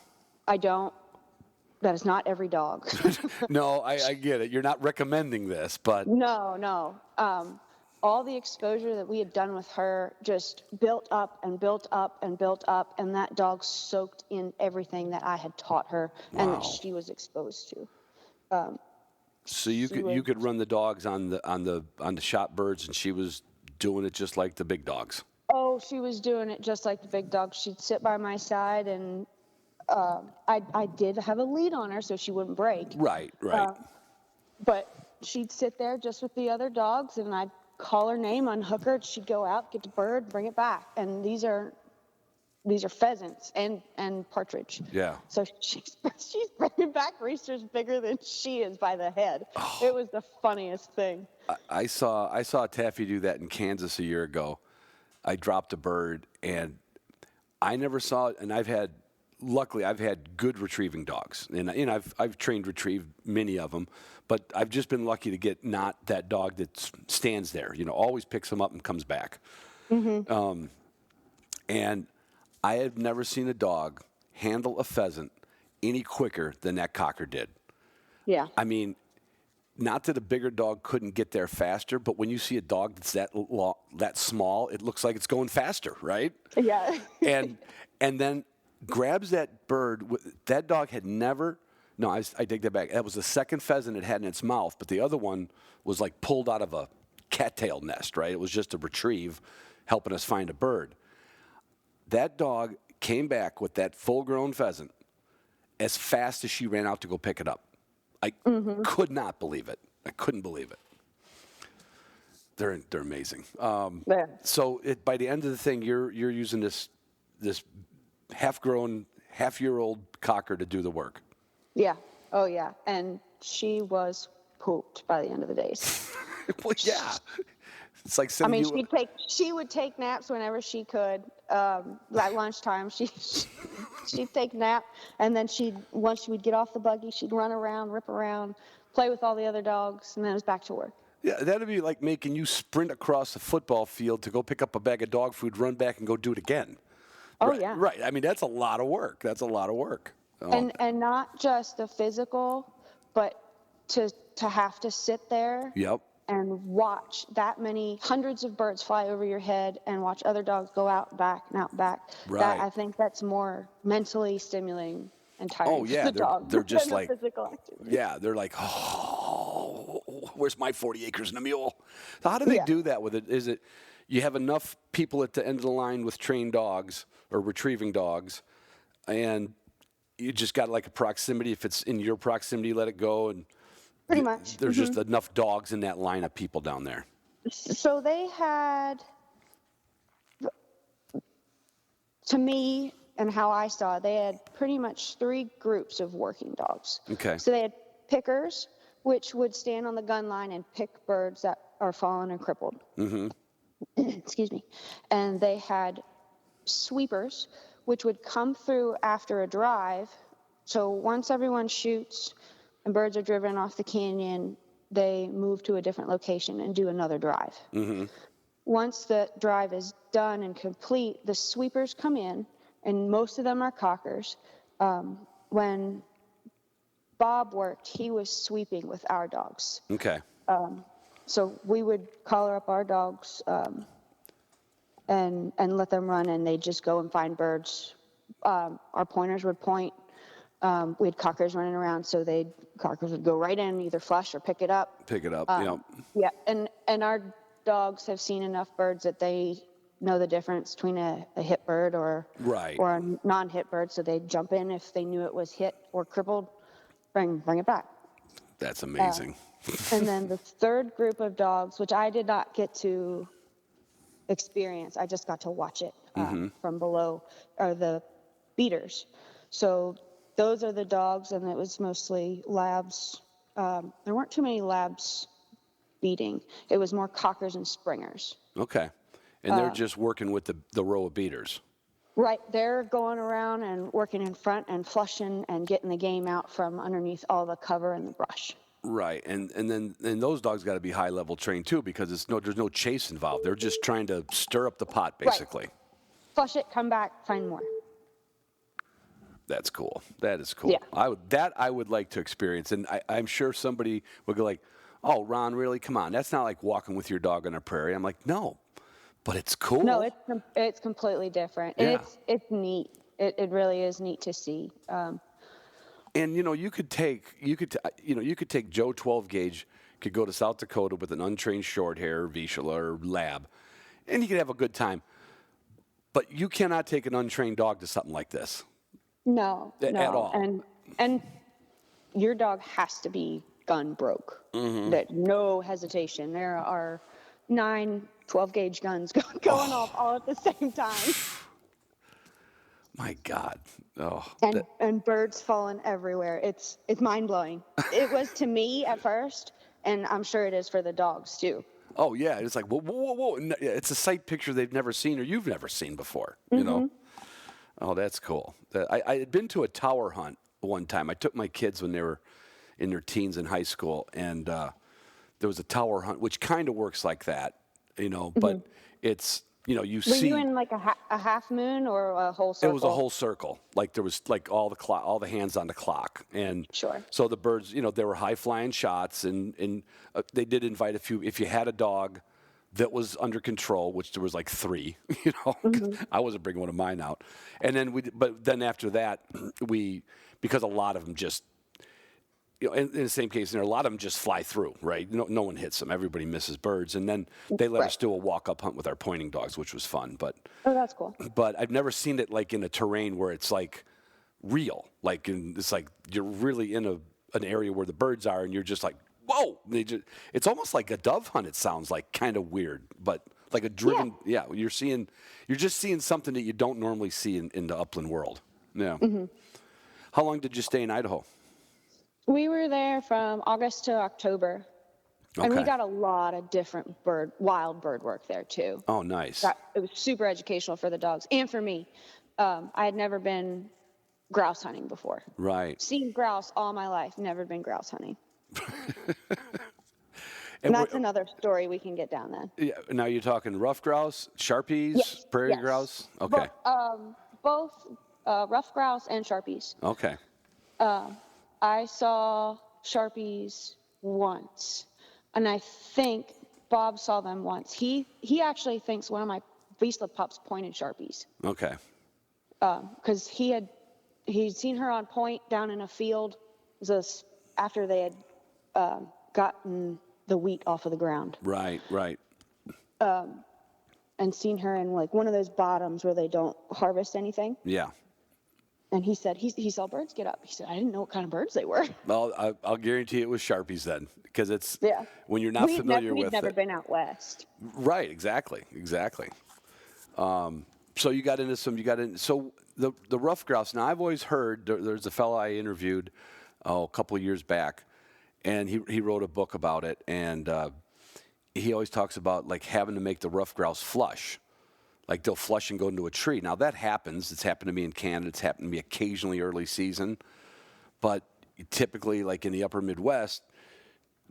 That is not every dog. No, I get it. You're not recommending this, but. No. All the exposure that we had done with her just built up and built up and built up, and that dog soaked in everything that I had taught her and that she was exposed to. So you could run the dogs on the shot birds, and she was doing it just like the big dogs. Oh, she was doing it just like the big dogs. She'd sit by my side, and I did have a lead on her so she wouldn't break. Right. But she'd sit there just with the other dogs, and I'd call her name, unhook her. She'd go out, get the bird, bring it back. And these are pheasants and partridge. Yeah. So she's bringing back roosters bigger than she is by the head. Oh. It was the funniest thing. I saw Taffy do that in Kansas a year ago. I dropped a bird, and I never saw it. And I've had luckily I've had good retrieving dogs, and I've trained retrieve many of them, but I've just been lucky to get not that dog that stands there. Always picks them up and comes back. And I have never seen a dog handle a pheasant any quicker than that cocker did. Yeah. I mean, not that a bigger dog couldn't get there faster, but when you see a dog that's that small, it looks like it's going faster, right? Yeah. and then grabs that bird. That dog had never. No, I take that back. That was the second pheasant it had in its mouth, but the other one was like pulled out of a cattail nest, right? It was just a retrieve, helping us find a bird. That dog came back with that full-grown pheasant as fast as she ran out to go pick it up. I could not believe it. I couldn't believe it. They're amazing. Yeah. So by the end of the thing, you're using this half-grown, half-year-old cocker to do the work. Yeah. Oh, yeah. And she was pooped by the end of the days. Well, yeah. It's like I mean, she would take naps whenever she could. At lunchtime, she'd take a nap, and then once she would get off the buggy, she'd run around, rip around, play with all the other dogs, and then it was back to work. Yeah, that'd be like making you sprint across a football field to go pick up a bag of dog food, run back, and go do it again. Oh, right, yeah. Right. I mean, that's a lot of work. And not just the physical, but to have to sit there. Yep. And watch that many hundreds of birds fly over your head and watch other dogs go out back and out back. Right. I think that's more mentally stimulating and tiring Oh, yeah. for the dog They're just than like, the physical activity. Yeah, they're like, oh, where's my 40 acres and a mule? So how do they do that with it? Is it you have enough people at the end of the line with trained dogs or retrieving dogs, and you just got like a proximity? If it's in your proximity, let it go, and Pretty much. There's just enough dogs in that line of people down there. So they had, to me and how I saw it, they had pretty much 3 groups of working dogs. Okay. So they had pickers, which would stand on the gun line and pick birds that are fallen and crippled. Excuse me. And they had sweepers, which would come through after a drive. So once everyone shoots and birds are driven off the canyon, they move to a different location and do another drive. Once the drive is done and complete, the sweepers come in, and most of them are cockers. When Bob worked, he was sweeping with our dogs. Okay. So we would collar up our dogs and let them run, and they'd just go and find birds. Our pointers would point. We had cockers running around, so cockers would go right in, either flush or pick it up. Yeah. Yeah, and our dogs have seen enough birds that they know the difference between a hit bird or a non-hit bird, so they'd jump in if they knew it was hit or crippled, bring it back. That's amazing. And then the third group of dogs, which I did not get to experience, I just got to watch it from below, are the beaters. So those are the dogs, and it was mostly labs. There weren't too many labs beating. It was more cockers and springers. Okay. And they're just working with the row of beaters. Right. They're going around and working in front and flushing and getting the game out from underneath all the cover and the brush. Right. And then those dogs got to be high level trained too, because there's no chase involved. They're just trying to stir up the pot, basically. Right. Flush it, come back, find more. That's cool. That is cool. Yeah. I would like to experience, and I'm sure somebody would go like, "Oh, Ron, really? Come on, that's not like walking with your dog on a prairie." I'm like, "No, but it's cool." No, it's completely different, and it's neat. It really is neat to see. And you could take Joe 12 gauge, could go to South Dakota with an untrained short hair, Vizsla or Lab, and you could have a good time. But you cannot take an untrained dog to something like this. No, at all. And your dog has to be gun broke. That no hesitation. There are 9 12-gauge guns going off all at the same time. My God. Oh. And birds falling everywhere. It's mind-blowing. It was to me at first, and I'm sure it is for the dogs too. Oh, yeah. It's like, whoa. It's a sight picture they've never seen or you've never seen before, you know? Oh, that's cool. I had been to a tower hunt one time. I took my kids when they were in their teens in high school, and there was a tower hunt, which kind of works like that, but it's, you Were see. you in like a half moon or a whole circle? It was a whole circle. Like there was like all the hands on the clock, and Sure. so the birds, there were high flying shots, and they did invite a few. If you had a dog that was under control, which there was like 3, 'cause I wasn't bringing one of mine out, and then but then after that, because a lot of them just. In the same case, a lot of them just fly through, right? No one hits them. Everybody misses birds. And then they let us do a walk-up hunt with our pointing dogs, which was fun. But that's cool. But I've never seen it like in a terrain where it's like real. It's like you're really in an area where the birds are, and you're just like, whoa! It's almost like a dove hunt. It sounds like kind of weird, but like a driven. Yeah, you're just seeing something that you don't normally see in the upland world. Yeah. How long did you stay in Idaho? We were there from August to October, and we Okay. got a lot of different wild bird work there too. Oh, nice. It was super educational for the dogs and for me. I had never been grouse hunting before. Right. Seen grouse all my life, never been grouse hunting. And that's another story we can get down then. Yeah, now you're talking rough grouse, sharpies, Yes, prairie yes. grouse? Okay. Both rough grouse and sharpies. Okay. I saw sharpies once, and I think Bob saw them once. He actually thinks one of my Vizsla pups pointed sharpies. Okay. Because he'd seen her on point down in a field. It was after they had gotten the wheat off of the ground. Right. And seen her in like one of those bottoms where they don't harvest anything. Yeah. And he said he saw birds get up. He said, I didn't know what kind of birds they were. Well, I'll guarantee it was sharpies then, because it's when you're not familiar with it. We'd never been out west. Right. Exactly. So you got into so the rough grouse. Now I've always heard there's a fellow I interviewed a couple of years back, and he wrote a book about it, and he always talks about like having to make the rough grouse flush. Like they'll flush and go into a tree. Now that happens. It's happened to me in Canada. It's happened to me occasionally early season. But typically, like in the upper Midwest,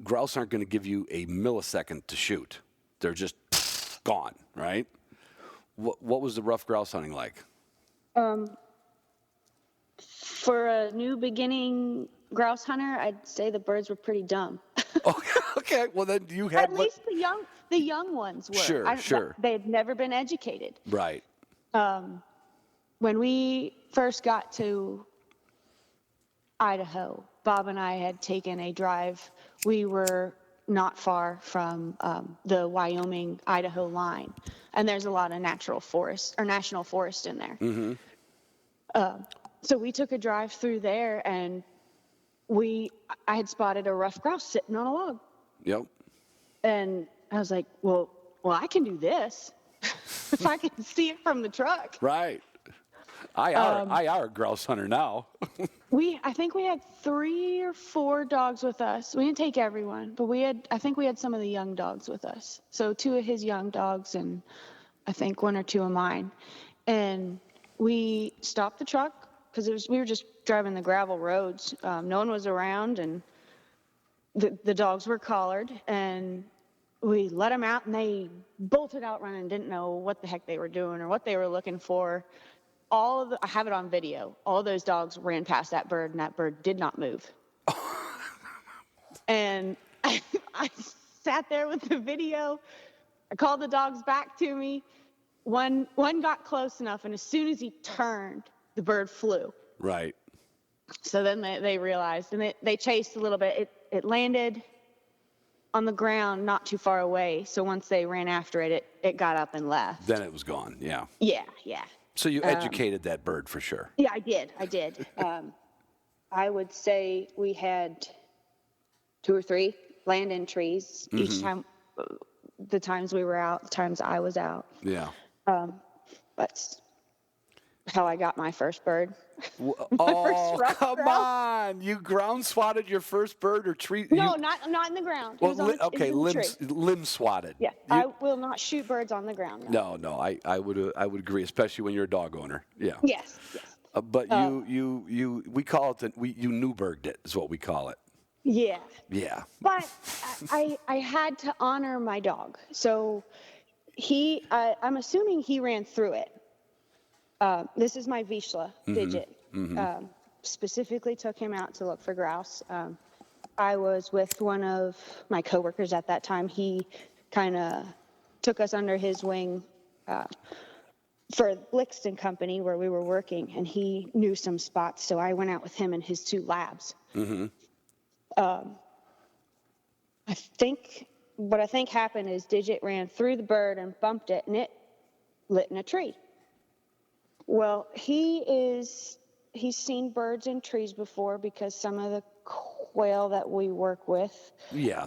grouse aren't going to give you a millisecond to shoot. They're just gone, right? What was the rough grouse hunting like? For a new beginning grouse hunter, I'd say the birds were pretty dumb. Okay. Well, then you had At least the young ones were. Sure. They had never been educated. Right. When we first got to Idaho, Bob and I had taken a drive. We were not far from the Wyoming-Idaho line, and there's a lot of national forest in there. Mm-hmm. So we took a drive through there, and I had spotted a rough grouse sitting on a log. Yep. And I was like, well, I can do this if I can see it from the truck. Right. I are a grouse hunter now. I think we had 3 or 4 dogs with us. We didn't take everyone, but I think we had some of the young dogs with us. So 2 of his young dogs and I think 1 or 2 of mine. And we stopped the truck because we were just driving the gravel roads. No one was around, and the dogs were collared, and we let them out, and they bolted out running, didn't know what the heck they were doing or what they were looking for. I have it on video. All those dogs ran past that bird, and that bird did not move. And I sat there with the video. I called the dogs back to me. One got close enough, and as soon as he turned, the bird flew. Right. So then they realized, and they chased a little bit. It landed on the ground not too far away. So once they ran after it, it got up and left. Then it was gone. Yeah. Yeah. So you educated that bird for sure. Yeah, I did. I would say we had 2 or 3 land in trees each time. The times we were out, the times I was out. Yeah. But how I got my first bird. Oh, rough come grouse. on! You ground swatted your first bird or tree? No, not in the ground. It Well, was on it was in the tree. limb swatted. Yeah, I will not shoot birds on the ground. No. No, I would agree, especially when you're a dog owner. Yeah. Yes. But we call it you Newberged it is what we call it. Yeah. Yeah. But I had to honor my dog. So I'm assuming he ran through it. This is my Vizsla Digit. Specifically took him out to look for grouse. I was with one of my coworkers at that time. He kind of took us under his wing for Lixton Company where we were working, and he knew some spots. So I went out with him and his 2 labs. What I think happened is Digit ran through the bird and bumped it, and it lit in a tree. Well, he's seen birds in trees before because some of the quail that we work with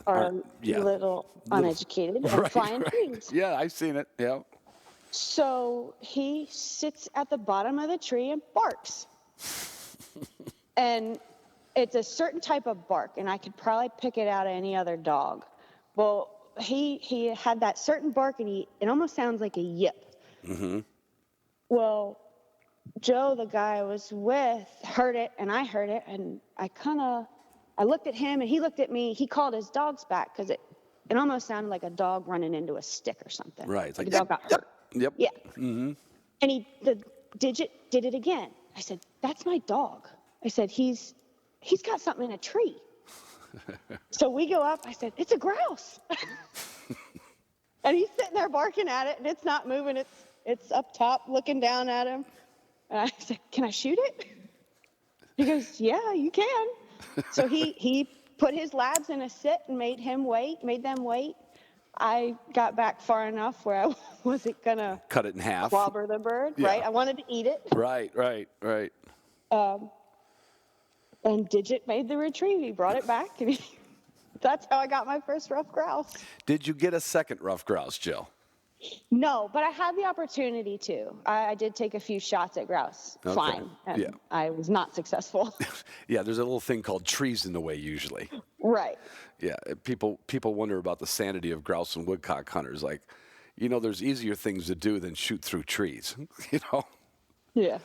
are little uneducated and fly in trees. Yeah, I've seen it. Yeah. So he sits at the bottom of the tree and barks. And it's a certain type of bark, and I could probably pick it out of any other dog. Well, he had that certain bark, and it almost sounds like a yip. Well, Joe, the guy I was with, heard it, and I heard it, and I looked at him, and he looked at me. He called his dogs back because it almost sounded like a dog running into a stick or something. Right. It's like a dog got hurt. Yep. Yeah. And the Digit did it again. I said, "That's my dog." I said, "He's got something in a tree." So we go up. I said, "It's a grouse." And he's sitting there barking at it, and it's not moving. It's up top looking down at him. And I said, "Can I shoot it?" He goes, "Yeah, you can." So he put his labs in a sit and made them wait. I got back far enough where I wasn't going to cut it in half. Clobber the bird, right? I wanted to eat it. Right. And Digit made the retrieve. He brought it back, and that's how I got my first rough grouse. Did you get a second rough grouse, Jill? No, but I had the opportunity to. I did take a few shots at grouse flying, and I was not successful. Yeah, there's a little thing called trees in the way usually. Right. Yeah, people wonder about the sanity of grouse and woodcock hunters. Like, there's easier things to do than shoot through trees, Yeah.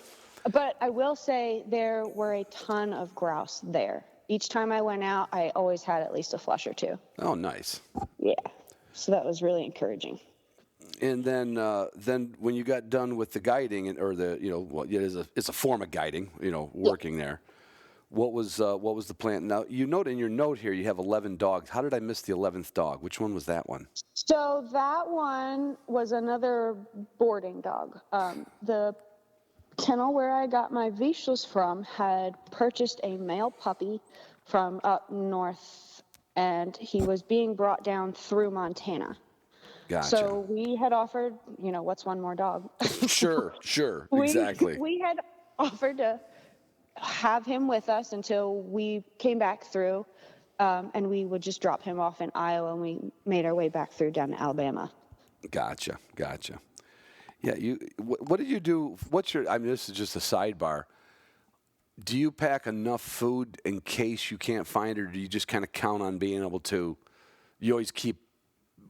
But I will say there were a ton of grouse there. Each time I went out, I always had at least a flush or 2. Oh, nice. Yeah. So that was really encouraging. And then when you got done with the guiding it's a form of guiding, working there. What was the plan? Now, you note in your note here you have 11 dogs. How did I miss the 11th dog? Which one was that one? So that one was another boarding dog. The kennel where I got my Vizslas from had purchased a male puppy from up north, and he was being brought down through Montana. Gotcha. So we had offered, what's one more dog? Sure, exactly. We had offered to have him with us until we came back through, and we would just drop him off in Iowa, and we made our way back through down to Alabama. Gotcha. Yeah, what did you do? This is just a sidebar. Do you pack enough food in case you can't find it, or do you just kind of count on being able to, you always keep,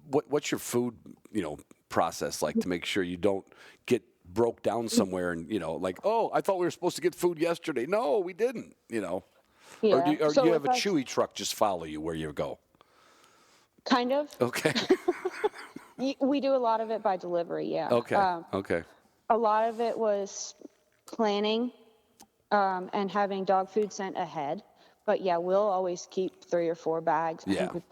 what's your food, process like to make sure you don't get broke down somewhere and, like, oh, I thought we were supposed to get food yesterday. No, we didn't, Yeah. Or do you have a Chewy truck just follow you where you go? Kind of. Okay. We do a lot of it by delivery, yeah. Okay. A lot of it was planning and having dog food sent ahead. But yeah, we'll always keep 3 or 4 bags. I think we've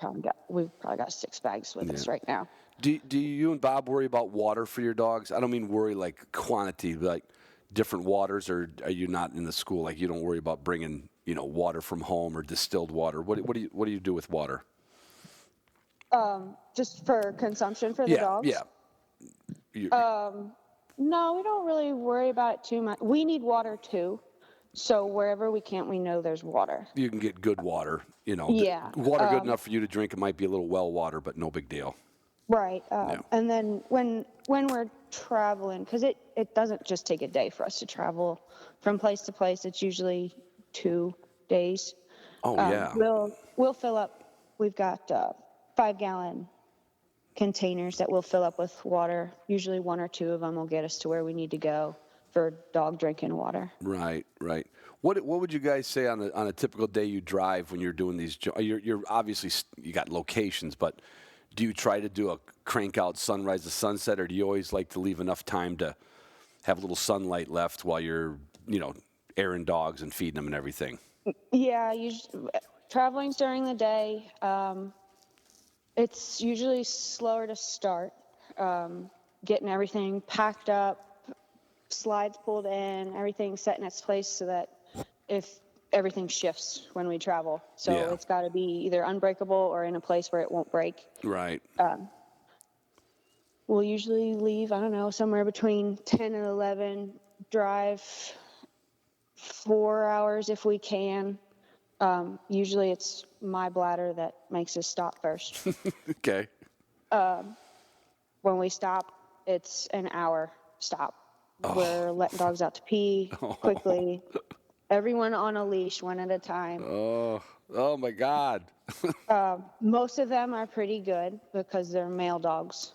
probably got 6 bags with us right now. Do you and Bob worry about water for your dogs? I don't mean worry like quantity, but like different waters, or are you not in the school? Like you don't worry about bringing water from home or distilled water. What do you do with water? Just for consumption for the dogs? Yeah. No, we don't really worry about it too much. We need water too. So wherever we can, we know there's water. You can get good water, Yeah. Water good enough for you to drink. It might be a little well water, but no big deal. Right. And then when we're traveling, because it doesn't just take a day for us to travel from place to place. It's usually 2 days. Oh, yeah. We'll fill up. We've got 5-gallon containers that we'll fill up with water. Usually 1 or 2 of them will get us to where we need to go for dog drinking water. Right, right. What would you guys say on a typical day you drive when you're doing these? You're obviously, you got locations, but do you try to do a crank out sunrise to sunset, or do you always like to leave enough time to have a little sunlight left while you're, airing dogs and feeding them and everything? Yeah, traveling's during the day. It's usually slower to start, getting everything packed up, slides pulled in, everything set in its place so that if everything shifts when we travel. So Yeah. it's got to be either unbreakable or in a place where it won't break. Right. We'll usually leave, I don't know, somewhere between 10 and 11, drive 4 hours if we can. Usually it's my bladder that makes us stop first. Okay. When we stop, it's an hour stop. We're letting dogs out to pee quickly. Everyone on a leash, one at a time. Oh my God. Most of them are pretty good because they're male dogs.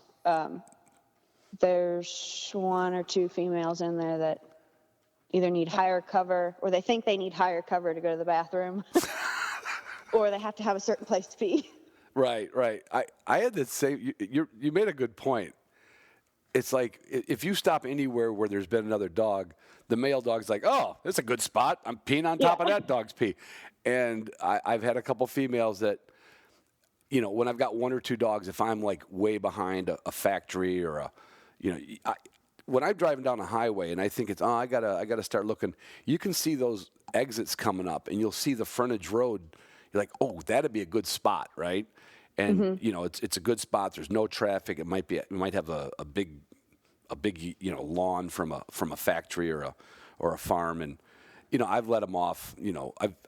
There's 1 or 2 females in there that either need higher cover, or they think they need higher cover to go to the bathroom, or they have to have a certain place to pee. Right, right. I had the same. You made a good point. It's like if you stop anywhere where there's been another dog, the male dog's like, "Oh, that's a good spot. I'm peeing on top of that dog's pee." And I've had a couple females that, when I've got 1 or 2 dogs, if I'm like way behind a factory or when I'm driving down a highway and I think I gotta start looking, you can see those exits coming up and you'll see the frontage road. You're like, oh, that'd be a good spot, right? And it's a good spot. There's no traffic. We might have a big lawn from a factory or a farm, and I've let them off.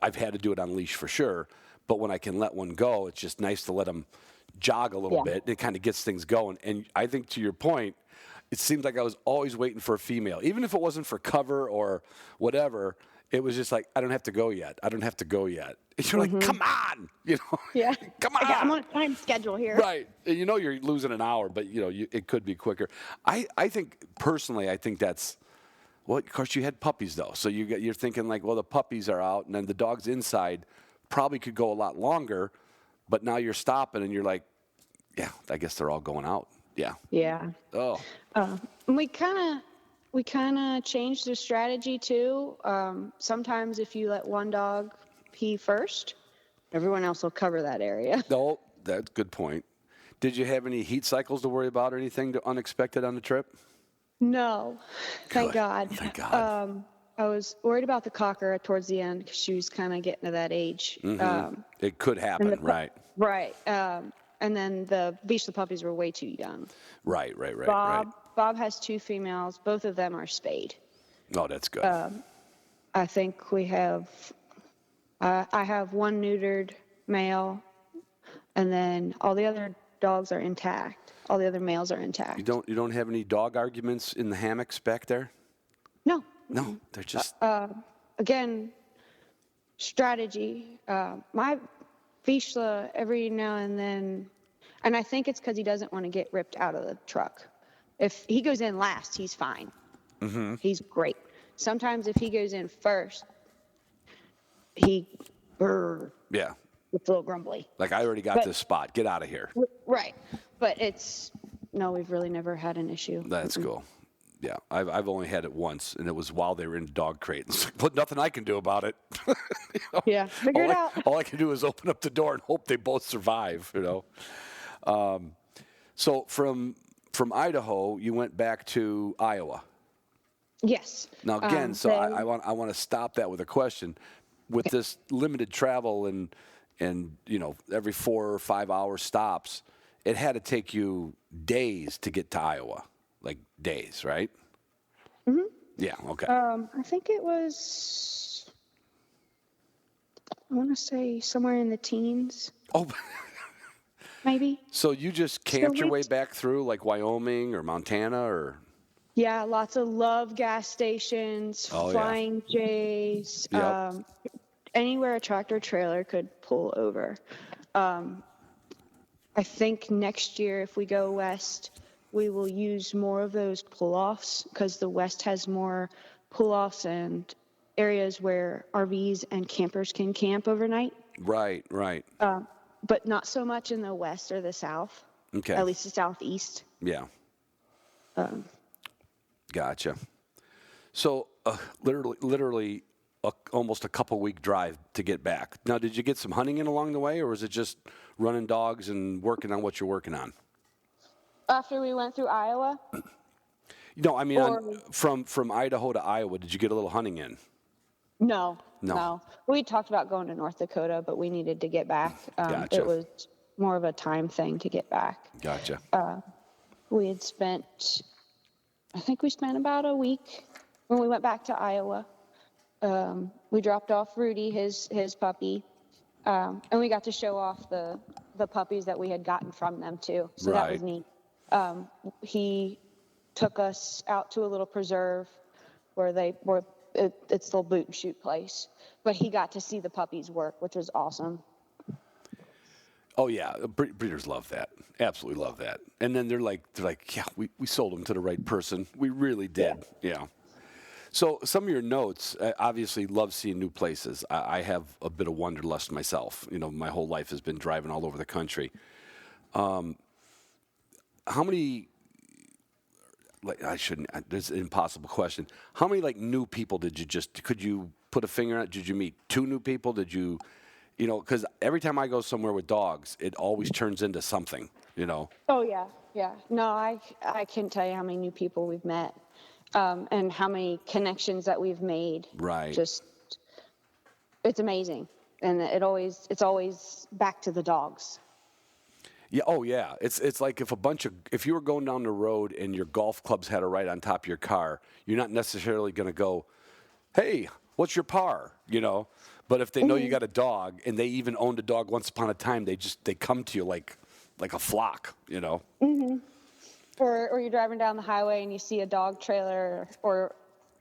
I've had to do it on leash for sure, but when I can let one go, it's just nice to let them jog a little bit. It kind of gets things going. And I think to your point, it seems like I was always waiting for a female, even if it wasn't for cover or whatever. It was just like, I don't have to go yet. I don't have to go yet. And you're like, come on, Yeah. come on. I'm on a time schedule here. Right. And you're losing an hour, but it could be quicker. I think personally, that's, well, of course you had puppies though. So you're thinking like, well, the puppies are out and then the dogs inside probably could go a lot longer, but now you're stopping and you're like, yeah, I guess they're all going out. Yeah. Yeah. Oh. We kind of changed the strategy too. Sometimes if you let one dog pee first, everyone else will cover that area. No, that's a good point. Did you have any heat cycles to worry about or anything unexpected on the trip? No, thank Good. God. Thank God. I was worried about the cocker towards the end because she was kind of getting to that age. It could happen, right? Right. And then the Vizsla puppies were way too young. Right. Bob has 2 females. Both of them are spayed. Oh, that's good. I think we have. I have 1 neutered male, and then all the other dogs are intact. All the other males are intact. You don't have any dog arguments in the hammocks back there? No. No, they're just. Again, strategy. My Vizsla every now and then, and I think it's because he doesn't want to get ripped out of the truck. If he goes in last, he's fine. He's great. Sometimes if he goes in first, he Yeah. gets a little grumbly. Like, I already got this spot. Get out of here. Right. But we've really never had an issue. That's cool. Yeah, I've only had it once, and it was while they were in dog crates. But nothing I can do about it. Yeah, figure it out. All I can do is open up the door and hope they both survive. So from Idaho, you went back to Iowa. Yes. Now again, I want to stop that with a question. With this limited travel and every 4 or 5 hour stops, it had to take you days to get to Iowa. Like days, right? Mm-hmm. Yeah, okay. I think it was, I want to say somewhere in the teens. Oh, maybe. So you just camped your way back through like Wyoming or Montana or? Yeah, lots of love gas stations, Oh, yeah. flying J's, Yep. anywhere a tractor trailer could pull over. I think next year, if we go west, we will use more of those pull-offs because the west has more pull-offs and areas where RVs and campers can camp overnight, Right. but not so much in the west or the south, Okay. at least the southeast. Yeah. Gotcha. So literally almost a couple week drive to get back. Now, did you get some hunting in along the way, or was it just running dogs and working on what you're working on? After we went through Iowa, No, I mean Or- from Idaho to Iowa, did you get a little hunting in? no. No. We talked about going to North Dakota, but we needed to get back. Gotcha. It was more of a time thing to get back. Gotcha. We had spent, I think we spent about a week when we went back to Iowa. We dropped off Rudy, his puppy, and we got to show off the puppies that we had gotten from them too. So that was Right. neat. He took us out to a little preserve where it's the boot and shoot place, but he got to see the puppies work, which was awesome. Oh yeah, breeders love that. Absolutely love that. And then they're like, yeah, we sold them to the right person. We really did. Yeah. So some of your notes, obviously love seeing new places. I have a bit of wanderlust myself. You know, my whole life has been driving all over the country. How many, like I shouldn't, this is an impossible question. How many like new people could you put a finger on it? Did you meet 2 new people? Did you, because every time I go somewhere with dogs, it always turns into something, Oh yeah. No, I can't tell you how many new people we've met, and how many connections that we've made. Right. Just, it's amazing, and it's always back to the dogs. Yeah. Oh, yeah. It's like if you were going down the road and your golf clubs had a right on top of your car, you're not necessarily going to go, "Hey, what's your par?" But if they know you got a dog and they even owned a dog once upon a time, they come to you like a flock. Mm-hmm. Or you're driving down the highway and you see a dog trailer or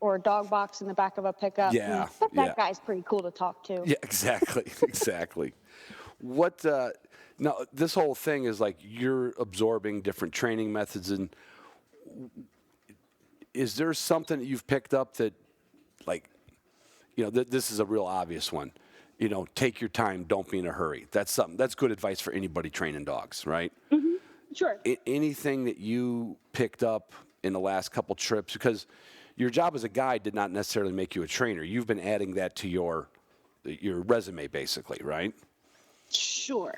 a dog box in the back of a pickup. Yeah. That guy's pretty cool to talk to. Yeah. Exactly. What? Now this whole thing is like you're absorbing different training methods, and is there something that you've picked up that, like, this is a real obvious one. Take your time. Don't be in a hurry. That's good advice for anybody training dogs, right? Mm-hmm. Sure. Anything that you picked up in the last couple trips, because your job as a guide did not necessarily make you a trainer. You've been adding that to your resume, basically, right? Sure.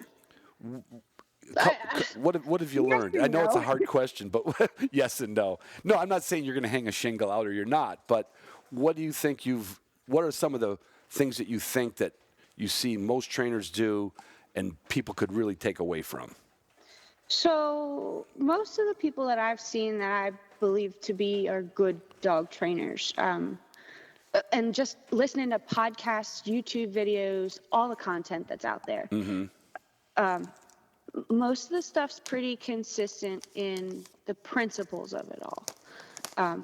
What have you learned? and I know it's a no. hard question, but yes and no. No, I'm not saying you're going to hang a shingle out or you're not, but what are some of the things that you think that you see most trainers do and people could really take away from? So most of the people that I've seen that I believe to be are good dog trainers, and just listening to podcasts, YouTube videos, all the content that's out there. Mm-hmm. Most of the stuff's pretty consistent in the principles of it all,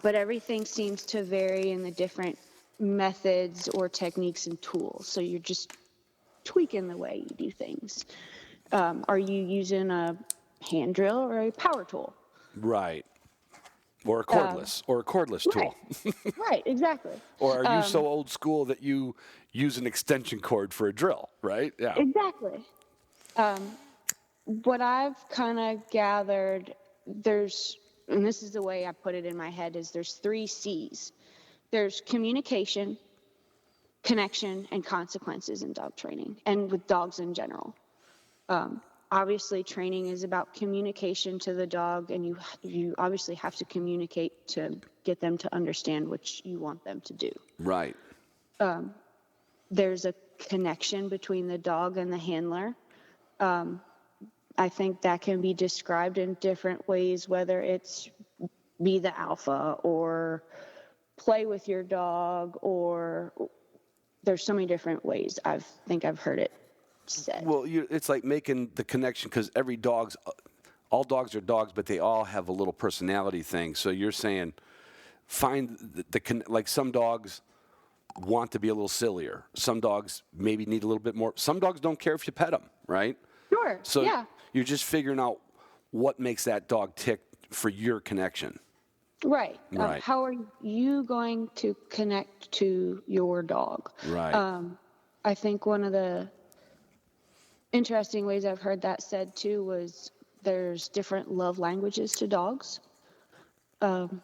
but everything seems to vary in the different methods or techniques and tools. So you're just tweaking the way you do things. Are you using a hand drill or a power tool? Right. Or a cordless tool. Right, exactly. Or are you so old school that you use an extension cord for a drill, right? Yeah. Exactly. What I've kind of gathered, and this is the way I put it in my head, is there's 3 C's. There's communication, connection, and consequences in dog training, and with dogs in general. Obviously, training is about communication to the dog, and you obviously have to communicate to get them to understand what you want them to do. Right. There's a connection between the dog and the handler. I think that can be described in different ways, whether it's be the alpha or play with your dog, or there's so many different ways I think I've heard it said. Well, it's like making the connection, because all dogs are dogs, but they all have a little personality thing. So you're saying find like some dogs want to be a little sillier. Some dogs maybe need a little bit more. Some dogs don't care if you pet them, right? Sure. So yeah. you're just figuring out what makes that dog tick for your connection. Right. Right. How are you going to connect to your dog? Right. I think one of the interesting ways I've heard that said too was there's different love languages to dogs. And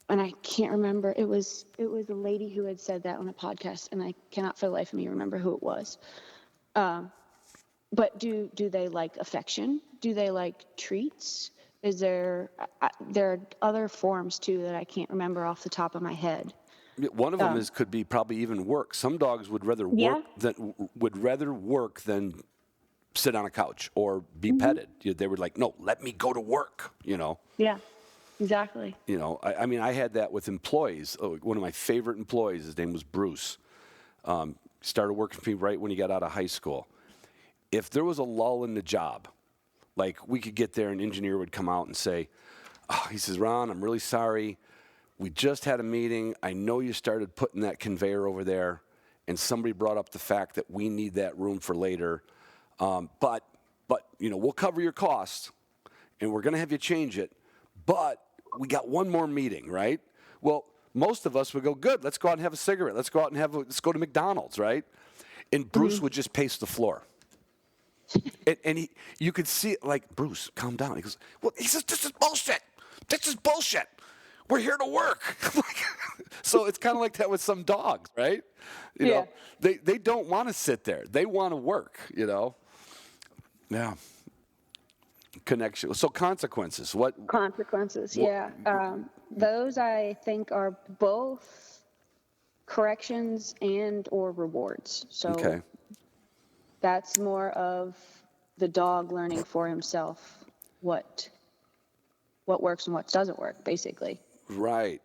I can't remember. It was a lady who had said that on a podcast, and I cannot for the life of me remember who it was. But do they like affection? Do they like treats? Is there are other forms too that I can't remember off the top of my head. One of them could be probably even work. Some dogs would rather work than sit on a couch or be petted. They were like, no, let me go to work. Yeah, exactly. I mean, I had that with employees. One of my favorite employees, his name was Bruce. Started working for me right when he got out of high school. If there was a lull in the job, like we could get there, an engineer would come out and say, he says, Ron, I'm really sorry. We just had a meeting. I know you started putting that conveyor over there, and somebody brought up the fact that we need that room for later. But we'll cover your costs, and we're going to have you change it. But we got one more meeting, right? Well, most of us would go, good, let's go out and have a cigarette. Let's go out and let's go to McDonald's, right? And Bruce would just pace the floor. and you could see it like, Bruce, calm down. He goes, well, he says, this is bullshit. This is bullshit. We're here to work. So it's kind of like that with some dogs, right? You know, they don't want to sit there. They want to work, Yeah. Connection. So consequences. What? Consequences, yeah. Those I think are both corrections and or rewards. So that's more of the dog learning for himself what works and what doesn't work, basically. Right.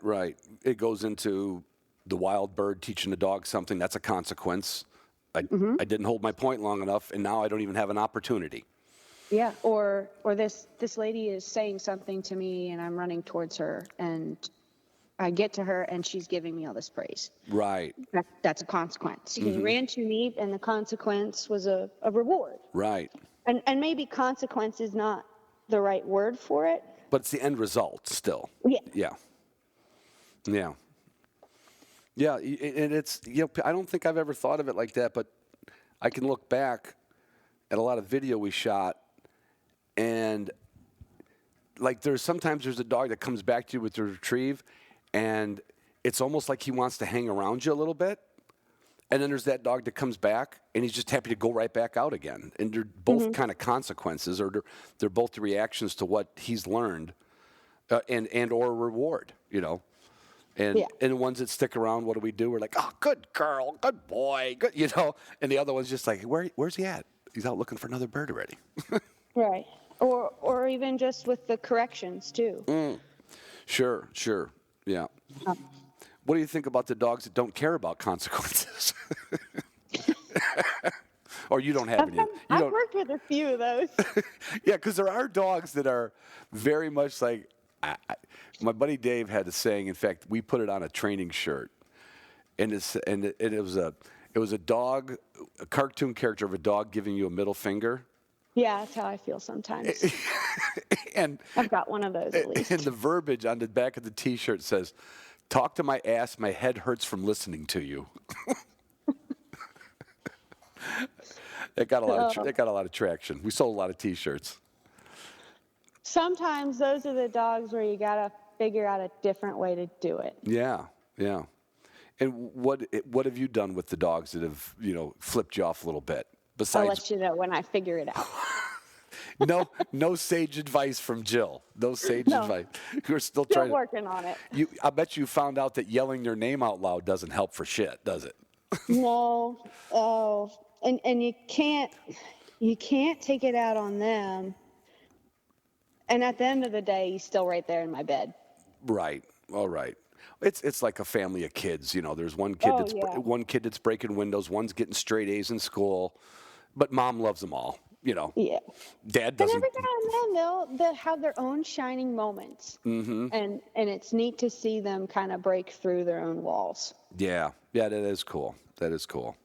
It goes into the wild bird teaching the dog something. That's a consequence. I didn't hold my point long enough, and now I don't even have an opportunity. Yeah, or this lady is saying something to me, and I'm running towards her, and I get to her, and she's giving me all this praise. Right. That's a consequence. He ran to me, and the consequence was a reward. Right. And maybe consequence is not the right word for it. But it's the end result still. Yeah. And it's, I don't think I've ever thought of it like that, but I can look back at a lot of video we shot, and like sometimes there's a dog that comes back to you with the retrieve, and it's almost like he wants to hang around you a little bit. And then there's that dog that comes back, and he's just happy to go right back out again. And they're both kind of consequences, or they're both the reactions to what he's learned, and or reward, And the ones that stick around, what do? We're like, oh, good girl, good boy, good, And the other one's just like, where's he at? He's out looking for another bird already. Right. Or even just with the corrections, too. Sure. Yeah. What do you think about the dogs that don't care about consequences? Or you don't have any? I've worked with a few of those. Yeah, because there are dogs that are very much like, my buddy Dave had a saying. In fact, we put it on a training shirt, and it was a dog, a cartoon character of a dog giving you a middle finger. Yeah, that's how I feel sometimes. And I've got one of those at least. And the verbiage on the back of the T-shirt says, "Talk to my ass. My head hurts from listening to you." That got a lot of traction. We sold a lot of T-shirts. Sometimes those are the dogs where you gotta figure out a different way to do it. Yeah. And what have you done with the dogs that have flipped you off a little bit? Besides, I'll let you know when I figure it out. No sage advice from Jill. No sage advice. You're still working on it. I bet you found out that yelling their name out loud doesn't help for shit, does it? No. Oh, and you can't take it out on them. And at the end of the day, he's still right there in my bed. Right. All right. It's like a family of kids. There's one kid that's breaking windows. One's getting straight A's in school, but mom loves them all. Yeah. Dad And doesn't. every now and then they'll have their own shining moments. Mm-hmm. And it's neat to see them kind of break through their own walls. Yeah, that is cool. That is cool.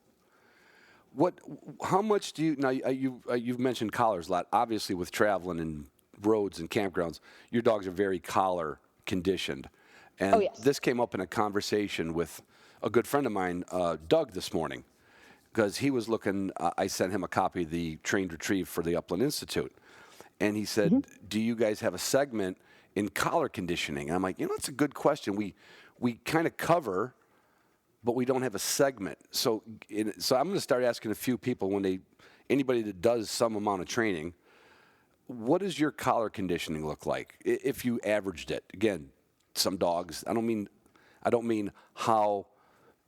How much do you, now you've mentioned collars a lot. Obviously with traveling and roads and campgrounds, your dogs are very collar conditioned. And Oh, yes. this came up in a conversation with a good friend of mine, Doug, this morning, because he was looking, I sent him a copy of the Trained Retrieve for the Upland Institute. And he said, do you guys have a segment in collar conditioning? And I'm like, that's a good question. We kind of cover, but we don't have a segment. So I'm going to start asking a few people anybody that does some amount of training, what does your collar conditioning look like if you averaged it? Again, some dogs, I don't mean how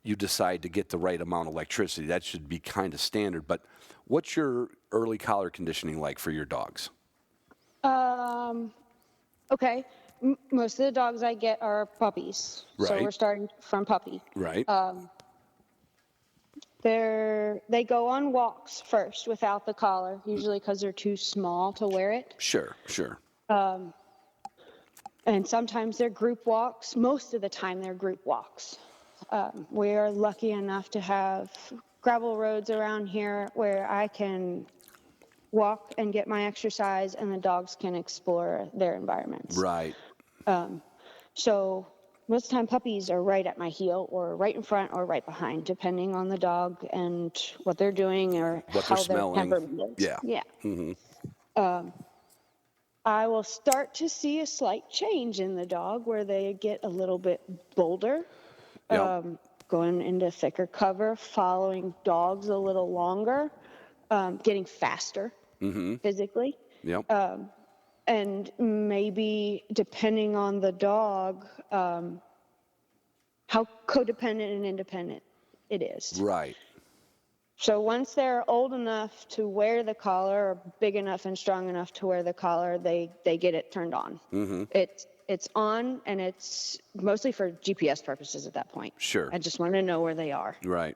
you decide to get the right amount of electricity. That should be kind of standard. But what's your early collar conditioning like for your dogs? Okay. Most of the dogs I get are puppies. Right. So we're starting from puppy. Right. They go on walks first without the collar, usually because they're too small to wear it. Sure. And sometimes they're group walks. Most of the time they're group walks. We are lucky enough to have gravel roads around here where I can walk and get my exercise and the dogs can explore their environments. Right. So most of the time puppies are right at my heel or right in front or right behind, depending on the dog and what they're doing or What how they're their smelling. temperament is. Yeah. Yeah. Mm-hmm. I will start to see a slight change in the dog where they get a little bit bolder, Yep. going into thicker cover, following dogs a little longer, getting faster physically. Yep. And maybe depending on the dog, how codependent and independent it is. Right. So once they're old enough to wear the collar or big enough and strong enough to wear the collar, they get it turned on. Mm-hmm. It's on, and it's mostly for GPS purposes at that point. Sure. I just want to know where they are. Right.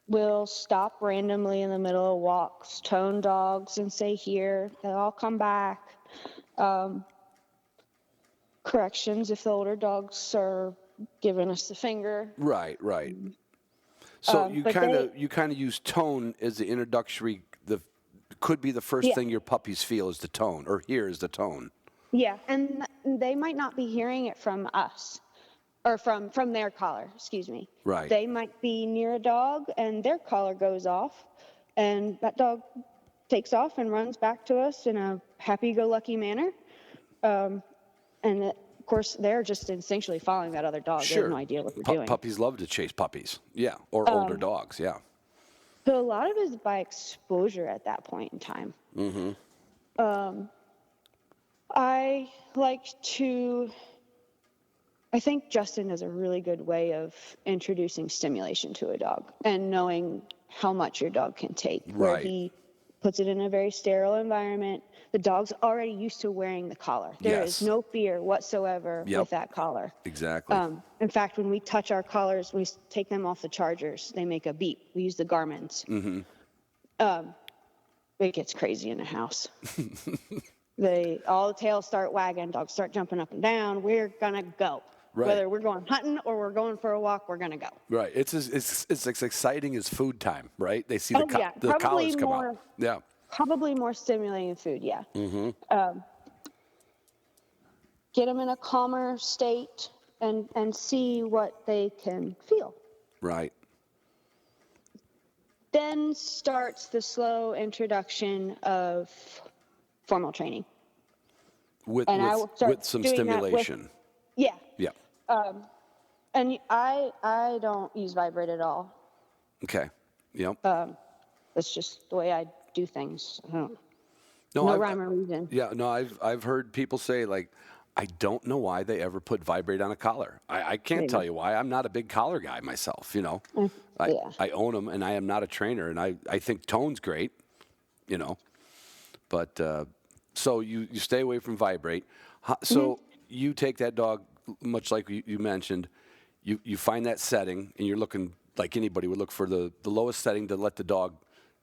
We'll stop randomly in the middle of walks, tone dogs, and say here. They'll all come back. Corrections if the older dogs are giving us the finger. Right. So you but kind of use tone as the introductory. Could be the first thing your puppies feel is the tone, or hear is the tone. Yeah, and they might not be hearing it from us, or from their collar. Excuse me. Right. They might be near a dog, and their collar goes off, and that dog takes off and runs back to us in a happy-go-lucky manner, and of course, they're just instinctually following that other dog. Sure. They have no idea what they're doing. Puppies love to chase puppies. Yeah. Or older dogs. Yeah. So a lot of it is by exposure at that point in time. Mm-hmm. I think Justin does a really good way of introducing stimulation to a dog and knowing how much your dog can take. Right. Where he puts it in a very sterile environment. The dog's already used to wearing the collar. There is no fear whatsoever with that collar. Exactly. In fact, when we touch our collars, we take them off the chargers. They make a beep. We use the Garmin's. Mm-hmm. It gets crazy in the house. All the tails start wagging. Dogs start jumping up and down. We're gonna go. Right. Whether we're going hunting or we're going for a walk, we're gonna go. Right. It's as exciting as food time, right? They see the collars come out. Yeah. Probably more stimulating food, yeah. Mm-hmm. Get them in a calmer state and see what they can feel. Right. Then starts the slow introduction of formal training. With some doing stimulation. Yeah. Yeah. And I don't use vibrate at all. Okay. Yep. That's just the way I do things. No rhyme or reason. Yeah, no, I've heard people say, like, I don't know why they ever put vibrate on a collar. I can't tell you why. I'm not a big collar guy myself, I own them, and I am not a trainer, and I think tone's great, But so you stay away from vibrate. So you take that dog, much like you mentioned, you find that setting, and you're looking like anybody would look for the lowest setting to let the dog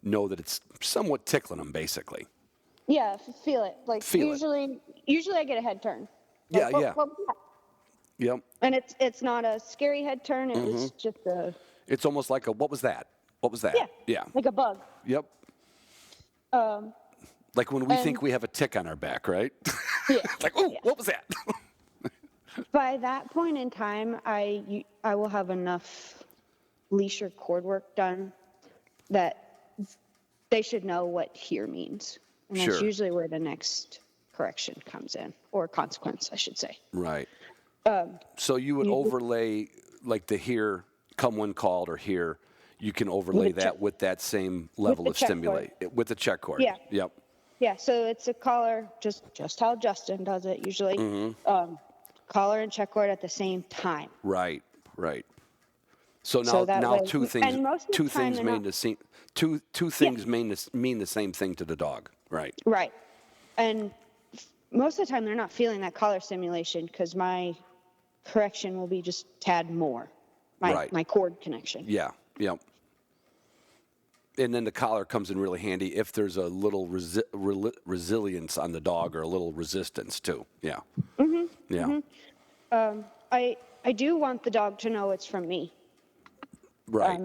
know that it's somewhat tickling them, basically. Yeah, feel it. Like Feel it. usually I get a head turn. Yeah, Like, yeah. "Whoa, whoa." Yep. And it's not a scary head turn. It was just a It's almost like a, what was that? What was that? yeah, Yeah. like a bug. Yep. Like when we think we have a tick on our back, right? Yeah. It's like, oh, what was that? By that point in time, I will have enough leash or cord work done that they should know what here means. And that's Sure. usually where the next correction comes in, or consequence, I should say. Right. So you would overlay like the here, come when called, or here. You can overlay With the that check- with that same level the of check stimulate with the check cord. Yeah. Yep. Yeah, so it's a collar, just how Justin does it usually. Collar and check cord at the same time. Right. Right. So So that now way- two things and most of the two time things they're mean not- the same two things mean the same thing to the dog. Right. Right. And most of the time they're not feeling that collar stimulation because my correction will be just tad more. My cord connection. Yeah. Yep. And then the collar comes in really handy if there's a little resilience on the dog or a little resistance too. Yeah. Yeah. I do want the dog to know it's from me. Right.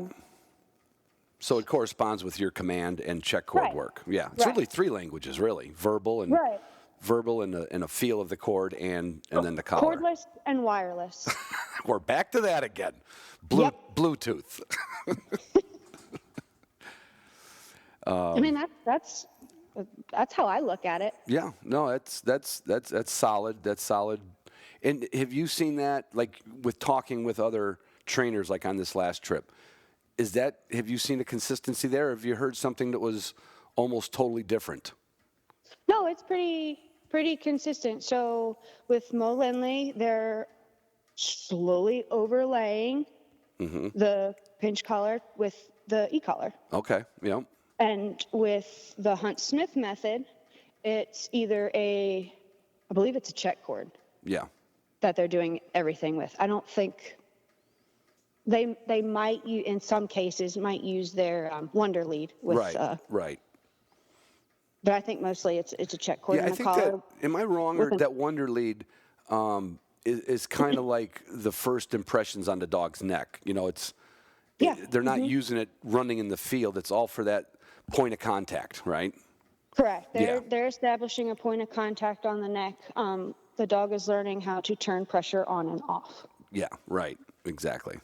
So it corresponds with your command and check cord Right. work. Yeah. It's Right. really three languages, really. Verbal and Right. a feel of the cord and then the collar. Cordless and wireless. We're back to that again. Yep. Bluetooth. I mean that's how I look at it. Yeah, no, that's solid. That's solid. And have you seen that, like with talking with other trainers, like on this last trip? Have you seen a consistency there? Or have you heard something that was almost totally different? No, it's pretty consistent. So with Mo Lindley, they're slowly overlaying the pinch collar with the e-collar. Okay, yeah. And with the Hunt Smith method, it's either I believe it's a check cord Yeah. that they're doing everything with. I don't think they might in some cases might use their Wonder Lead with. Right. But I think mostly it's a check cord Yeah, and I the think collar. that, am I wrong, or that Wonder Lead is kind of like the first impressions on the dog's neck? You know, they're not using it running in the field. It's all for that point of contact, right? Correct. Yeah. They're establishing a point of contact on the neck. The dog is learning how to turn pressure on and off. Yeah, right. Exactly.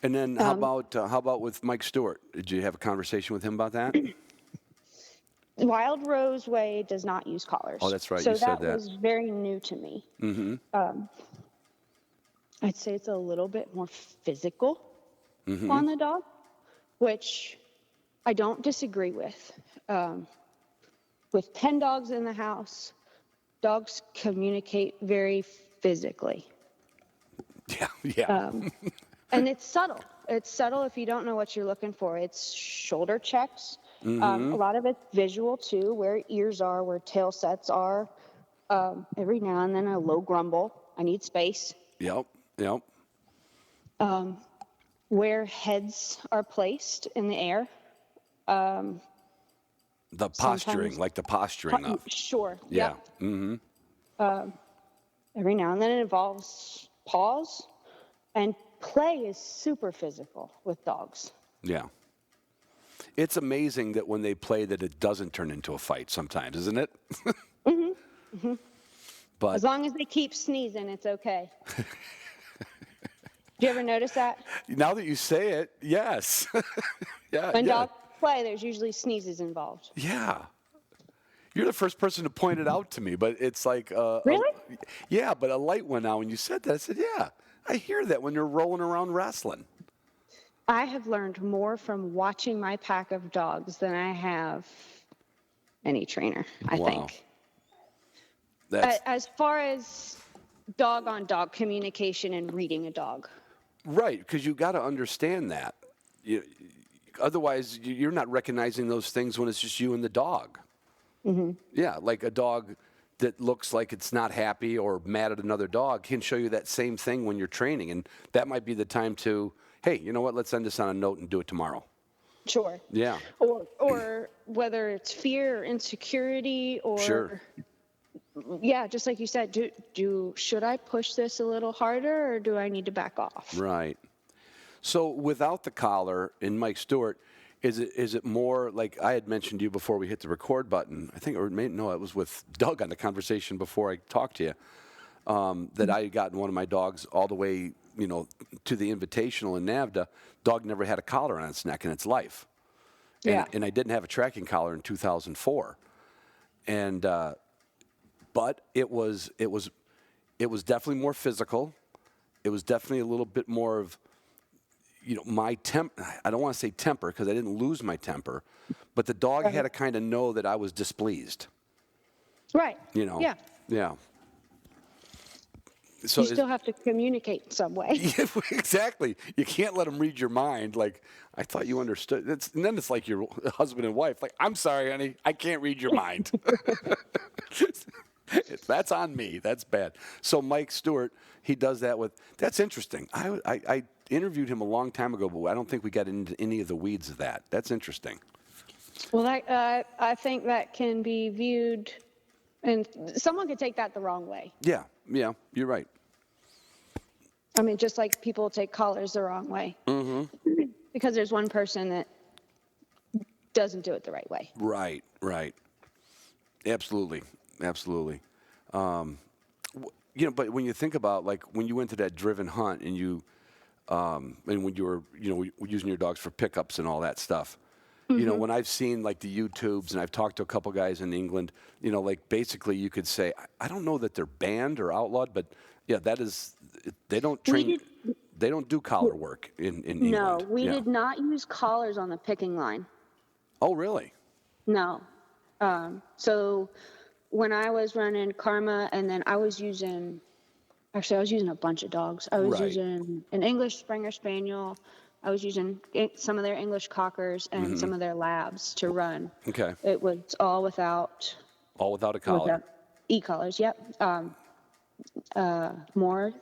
And then how about with Mike Stewart? Did you have a conversation with him about that? Wild Rose Way does not use collars. Oh, that's right. So You said that. that was very new to me. I'd say it's a little bit more physical on the dog, which I don't disagree with. With 10 dogs in the house, dogs communicate very physically. Yeah. And it's subtle. It's subtle if you don't know what you're looking for. It's shoulder checks. A lot of it's visual too, where ears are, where tail sets are. Every now and then a low grumble. I need space. Yep. Where heads are placed in the air. The posturing, like the posturing of. Sure. Yeah. Yep. Every now and then it involves paws, and play is super physical with dogs. Yeah. It's amazing that when they play that it doesn't turn into a fight sometimes, isn't it? But As long as they keep sneezing, it's okay. Do you ever notice that? now that you say it, yes. Yeah. When yeah. dogs play, there's usually sneezes involved. Yeah. You're the first person to point it out to me, but it's like Really? yeah, but a light went out when you said that. I said, yeah, I hear that when you're rolling around wrestling. I have learned more from watching my pack of dogs than I have any trainer, I Wow. think. That's As far as dog-on-dog communication and reading a dog. right, because you got to understand that. Otherwise, you're not recognizing those things when it's just you and the dog. Yeah, like a dog that looks like it's not happy or mad at another dog can show you that same thing when you're training. And that might be the time to, hey, you know what, let's end this on a note and do it tomorrow. Sure. Yeah. Or whether it's fear or insecurity or Sure. yeah, just like you said, should I push this a little harder or do I need to back off? Right. So without the collar in Mike Stewart, is it more like I had mentioned to you before we hit the record button? I think, no, it was with Doug on the conversation before I talked to you, that I had gotten one of my dogs all the way, to the Invitational in NAVDA. Dog never had a collar on its neck in its life. Yeah. And I didn't have a tracking collar in 2004. And but it was definitely more physical. It was definitely a little bit more of, my I don't want to say temper because I didn't lose my temper, but the dog had to kind of know that I was displeased. Right. Yeah. Yeah. So You still have to communicate in some way. Yeah, exactly. You can't let them read your mind. Like, I thought you understood. And then it's like your husband and wife. Like, I'm sorry, honey, I can't read your mind. That's on me. That's bad. So Mike Stewart, he does that with. That's interesting. I interviewed him a long time ago, but I don't think we got into any of the weeds of that. That's interesting. Well, I think that can be viewed, and someone could take that the wrong way. Yeah, you're right. I mean, just like people take collars the wrong way. Mm-hmm. Because there's one person that doesn't do it the right way. Right. Absolutely. But when you think about, like, when you went to that driven hunt and you, and when you were, using your dogs for pickups and all that stuff, when I've seen, like, the YouTubes and I've talked to a couple guys in England, like, basically you could say, I don't know that they're banned or outlawed, but yeah, that is, they don't train, they don't do collar work in England. No, we did not use collars on the picking line. Oh, really? No. So when I was running Karma, and then I was using a bunch of dogs. I was using an English Springer Spaniel. I was using some of their English Cockers and some of their Labs to run. Okay. It was all without a collar. E-collars, yep. More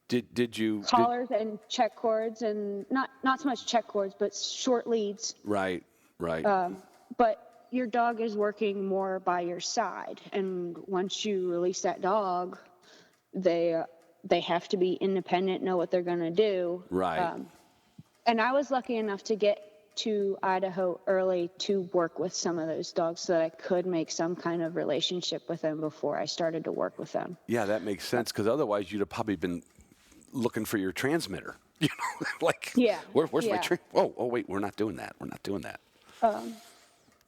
Did you collars and check cords, and not so much check cords, but short leads. Right. But your dog is working more by your side, and once you release that dog, they have to be independent, know what they're going to do. Right. And I was lucky enough to get to Idaho early to work with some of those dogs so that I could make some kind of relationship with them before I started to work with them. Yeah, that makes sense, because otherwise you'd have probably been looking for your transmitter. Like, yeah, where's my oh, wait, we're not doing that.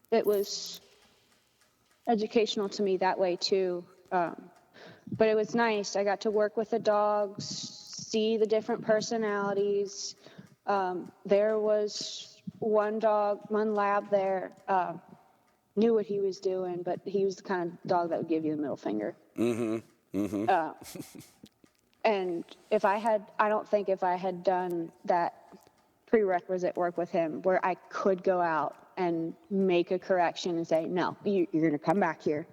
It was educational to me that way too. But it was nice. I got to work with the dogs, see the different personalities. There was one lab there, knew what he was doing, but he was the kind of dog that would give you the middle finger. And I don't think if I had done that prerequisite work with him where I could go out and make a correction and say, no, you're going to come back here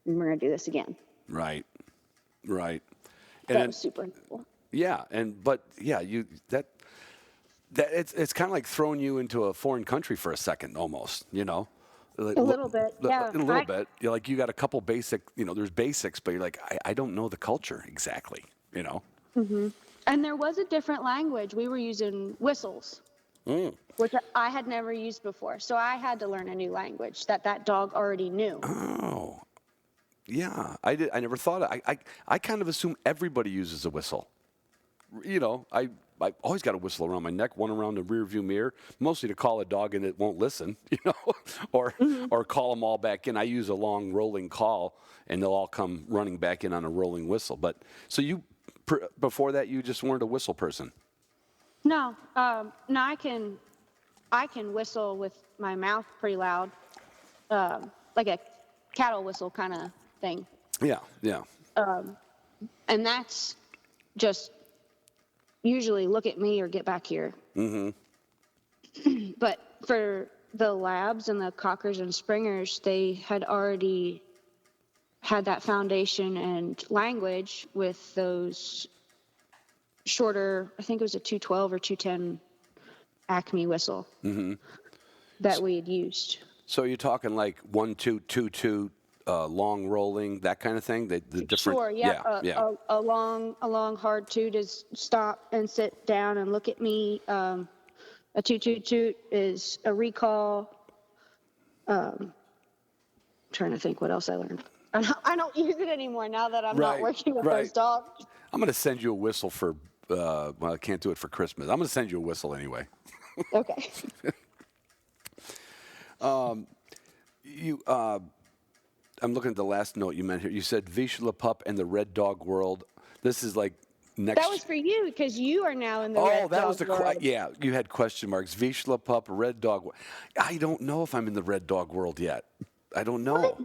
and we're going to do this again. Right. That was super helpful. Yeah, it's kind of like throwing you into a foreign country for a second, almost. A little bit, yeah. A little bit. You're like, you got a couple basic, there's basics, but you're like, I don't know the culture exactly, Mm-hmm. And there was a different language. We were using whistles, which I had never used before. So I had to learn a new language that dog already knew. Oh, yeah. I never thought I kind of assume everybody uses a whistle. I always got a whistle around my neck, one around the rear view mirror, mostly to call a dog and it won't listen, or call them all back in. I use a long rolling call and they'll all come running back in on a rolling whistle. But so before that, you just weren't a whistle person? No, I can whistle with my mouth pretty loud, like a cattle whistle kind of thing. Yeah. And that's just usually look at me or get back here. Mm-hmm. But for the Labs and the Cockers and Springers, they had already had that foundation and language with those shorter, I think it was a 212 or 210 Acme whistle that we had used. So you're talking like 1 2 2 2 long rolling, that kind of thing. The different. Sure, yeah. Yeah. A long hard toot is stop and sit down and look at me. A toot toot toot is a recall. Trying to think what else I learned. I don't use it anymore now that I'm not working with those dogs. I'm going to send you a whistle for. Well, I can't do it for Christmas. I'm going to send you a whistle anyway. Okay. I'm looking at the last note you meant here. You said Vizsla Pup and the Red Dog World. This is like next. That was for you because you are now in the Red Dog that was the world. yeah. You had question marks. Vizsla Pup, Red Dog. I don't know if I'm in the Red Dog world yet. I don't know. What?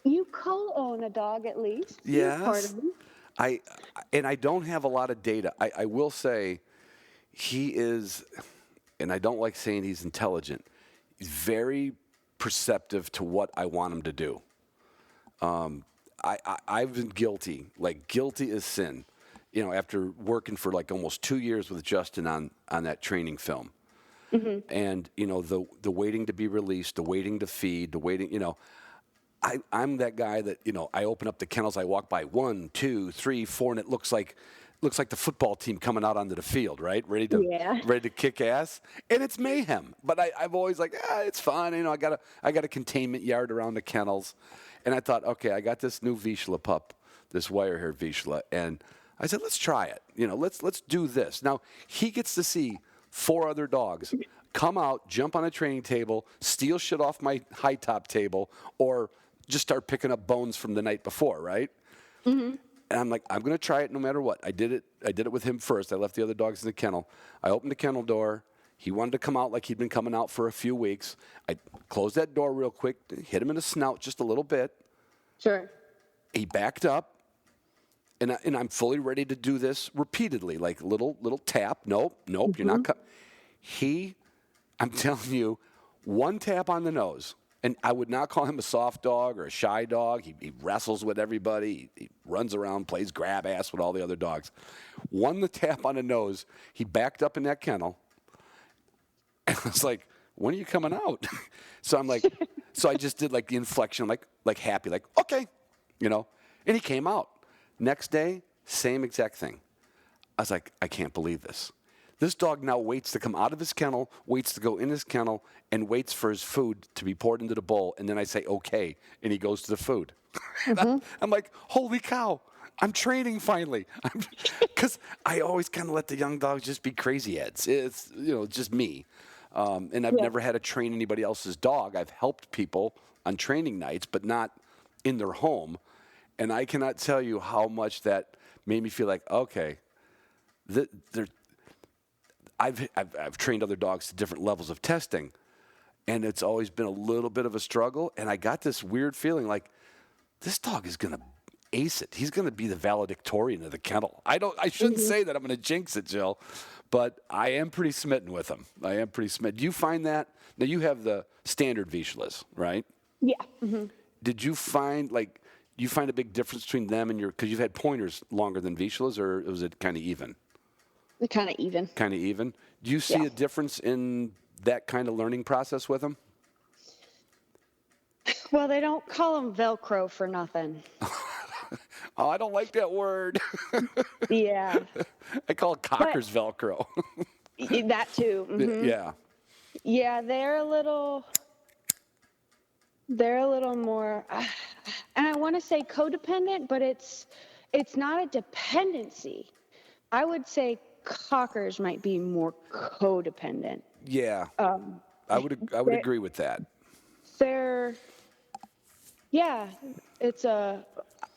You co-own a dog at least. Yes. You're part of it. I don't have a lot of data. I will say he is, and I don't like saying he's intelligent. He's very perceptive to what I want him to do. I've been guilty. Like, guilty as sin. You know, after working for like almost 2 years with Justin on that training film. And, you know, the waiting to be released, the waiting to feed, the waiting, you know, I'm that guy that, you know, I open up the kennels, I walk by 1, 2, 3, 4, and it looks like the football team coming out onto the field, right? Ready to kick ass. And it's mayhem. But I've always like, it's fun. You know, I got a containment yard around the kennels. And I thought, okay, I got this new Vizsla pup, this wire-haired Vizsla, and I said, let's try it. You know, let's do this. Now, he gets to see 4 other dogs come out, jump on a training table, steal shit off my high top table, or just start picking up bones from the night before, right? And I'm like, I'm going to try it no matter what. I did it with him first. I left the other dogs in the kennel. I opened the kennel door. He wanted to come out like he'd been coming out for a few weeks. I closed that door real quick, hit him in the snout just a little bit. Sure. He backed up, and I'm fully ready to do this repeatedly, like little tap. Nope, you're not I'm telling you, one tap on the nose, and I would not call him a soft dog or a shy dog. He wrestles with everybody. He runs around, plays grab ass with all the other dogs. The tap on the nose, he backed up in that kennel, and I was like, when are you coming out? So I'm like, so I just did like the inflection, like happy, like, okay, you know, and he came out. Next day, same exact thing. I was like, I can't believe this. This dog now waits to come out of his kennel, waits to go in his kennel, and waits for his food to be poured into the bowl. And then I say, okay, and he goes to the food. I'm like, holy cow, I'm training finally. Because I always kind of let the young dogs just be crazy heads. It's, you know, just me. And I've never had to train anybody else's dog. I've helped people on training nights, but not in their home. And I cannot tell you how much that made me feel like, okay, I've trained other dogs to different levels of testing, and it's always been a little bit of a struggle. And I got this weird feeling like this dog is going to ace it. He's going to be the valedictorian of the kennel. I shouldn't say that. I'm going to jinx it, Jill, but I am pretty smitten with him. I am pretty smitten. Do you find that? Now, you have the standard Vizslas, right? Yeah. Did you find, you find a big difference between them and because you've had pointers longer than Vizslas, or was it kind of even? Kind of even. Kind of even. Do you see a difference in that kind of learning process with them? Well, they don't call them Velcro for nothing. Oh, I don't like that word. Yeah. I call it Cocker's Velcro. That too. Yeah. Yeah, they're a little more, and I want to say codependent, but it's not a dependency. I would say Cockers might be more codependent. Yeah. I would agree with that.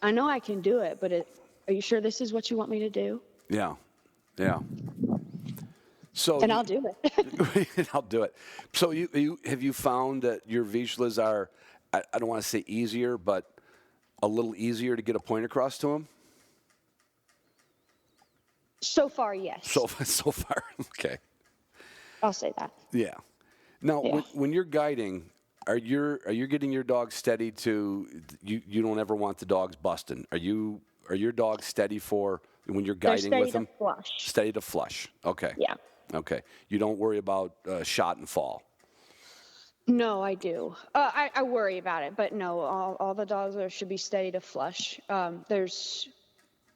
I know I can do it, but are you sure this is what you want me to do? Yeah. Yeah. So and I'll do it. I'll do it. So have you found that your Vizslas are, I don't want to say easier, but a little easier to get a point across to them? So far, yes. So far, okay. I'll say that. Yeah. Now, when you're guiding, are you getting your dog steady to you don't ever want the dogs busting? Are your dogs steady for when you're guiding with them? Steady to flush. Steady to flush. Okay. Yeah. Okay. You don't worry about shot and fall. No, I do. I worry about it, but no, all the dogs should be steady to flush. There's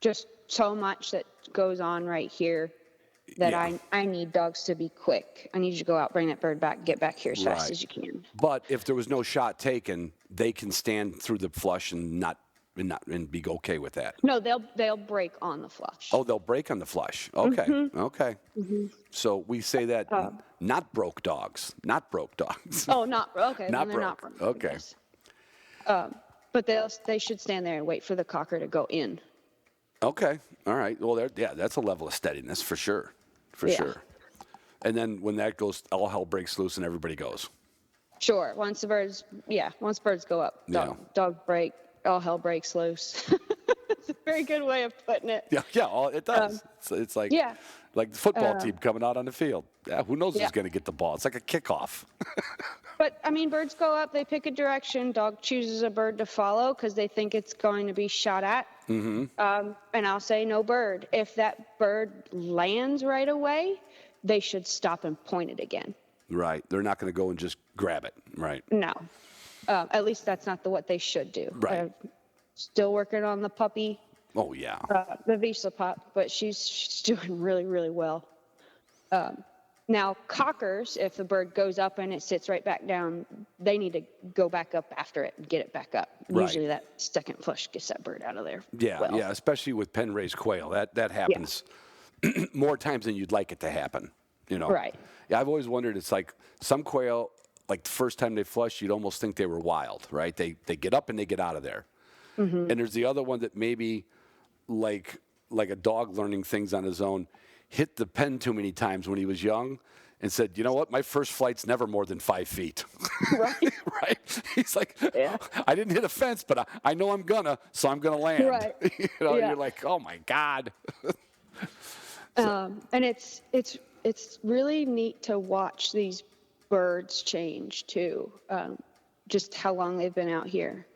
just so much that goes on right here that Yeah. I need dogs to be quick. I need you to go out, bring that bird back, get back here as fast Right. as you can. But if there was no shot taken, they can stand through the flush and not be okay with that. No, they'll break on the flush. Oh, they'll break on the flush. Okay. Mm-hmm. Okay. So we say that not broke dogs. Not broke dogs. Oh, not okay. Not then they're not broke. broke. Okay. Yes. But they should stand there and wait for the cocker to go in. Okay. All right. Well, that's a level of steadiness for sure. For Yeah. sure. And then when that goes, all hell breaks loose and everybody goes. Sure. Once birds go up, dogs break, all hell breaks loose. It's a very good way of putting it. Yeah, it does. It's like like the football team coming out on the field. Yeah, who knows who's going to get the ball? It's like a kickoff. But I mean, birds go up, they pick a direction. Dog chooses a bird to follow because they think it's going to be shot at. Mm-hmm. And I'll say no bird. If that bird lands right away, they should stop and point it again. Right. They're not going to go and just grab it. Right. No. At least that's not what they should do. Right. Still working on the puppy, Oh, yeah. the Vizsla pup, but she's doing really, really well. Now, cockers, if the bird goes up and it sits right back down, they need to go back up after it and get it back up. Right. Usually that second flush gets that bird out of there. Yeah, well. yeah, especially with pen-raised quail. That happens more times than you'd like it to happen, you know. Right. Yeah, I've always wondered, it's like some quail, like the first time they flush, you'd almost think they were wild, right? They get up and they get out of there. Mm-hmm. And there's the other one that maybe like a dog learning things on his own, hit the pen too many times when he was young and said, you know what, my first flight's never more than 5 feet. Right. Right? He's like, Yeah. I didn't hit a fence, but I know I'm gonna, so I'm gonna land. Right. You know, Yeah. you're like, oh my God. And it's really neat to watch these birds change too, just how long they've been out here.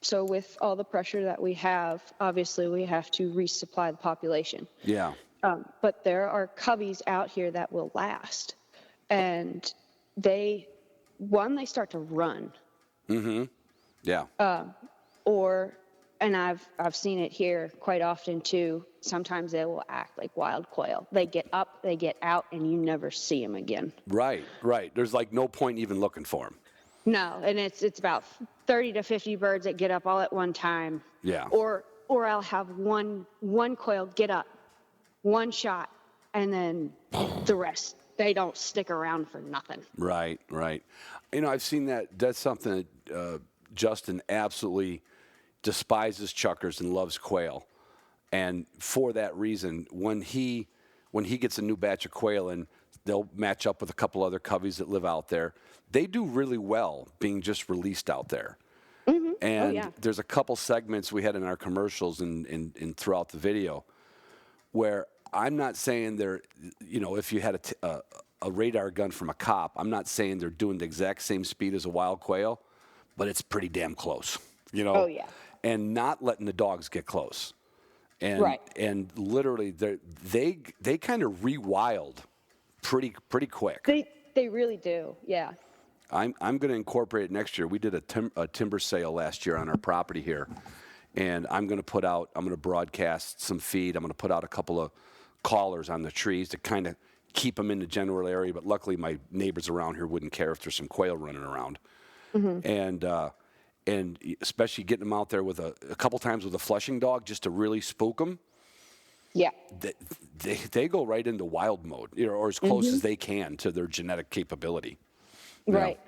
So with all the pressure that we have, obviously we have to resupply the population. Yeah. But there are coveys out here that will last. And they start to run. Mm-hmm. Yeah. And I've seen it here quite often too. Sometimes they will act like wild quail. They get up, they get out, and you never see them again. Right. There's like no point even looking for them. No, and it's about 30 to 50 birds that get up all at one time. Yeah. Or I'll have one quail get up, one shot, and then the rest, they don't stick around for nothing. Right. You know, I've seen that. That's something that Justin absolutely despises chuckers and loves quail. And for that reason, when he gets a new batch of quail and they'll match up with a couple other coveys that live out there, they do really well being just released out there. Mm-hmm. And there's a couple segments we had in our commercials and throughout the video where I'm not saying they're, you know, if you had a radar gun from a cop, I'm not saying they're doing the exact same speed as a wild quail, but it's pretty damn close, you know? Oh, yeah. And not letting the dogs get close. And, Right. And literally, they kind of rewild pretty quick. They really do, yeah. I'm going to incorporate it next year. We did a timber sale last year on our property here, and I'm going to broadcast some feed. I'm going to put out a couple of collars on the trees to kind of keep them in the general area, but luckily my neighbors around here wouldn't care if there's some quail running around. Mm-hmm. And especially getting them out there with a couple times with a flushing dog just to really spook them. Yeah. They go right into wild mode, you know, or as close as they can to their genetic capability. Right.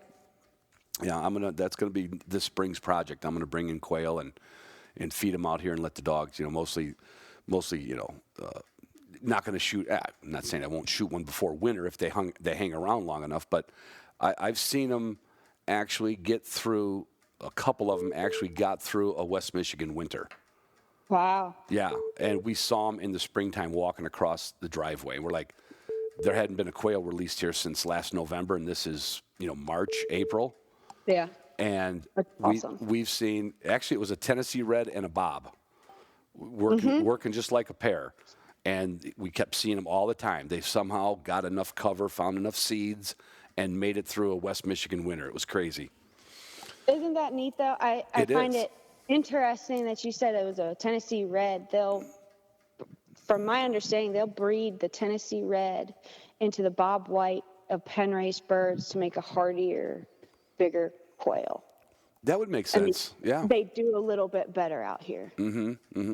Yeah, that's gonna be this spring's project. I'm gonna bring in quail and feed them out here and let the dogs, you know, mostly, you know, not gonna shoot. I'm not saying I won't shoot one before winter if they hang around long enough, but I've seen them actually get through. A couple of them actually got through a West Michigan winter. Wow. Yeah, and we saw them in the springtime walking across the driveway. We're like, there hadn't been a quail released here since last November, and this is, you know, March, April. Yeah. And That's awesome. we've seen, actually it was a Tennessee Red and a Bob working just like a pair. and we kept seeing them all the time. They somehow got enough cover, found enough seeds, and made it through a West Michigan winter. It was crazy. Isn't that neat, though? I find it interesting that you said it was a Tennessee Red. From my understanding, they'll breed the Tennessee Red into the Bob White of pen-raised birds to make a hardier, bigger quail. That would make sense. Yeah. They do a little bit better out here.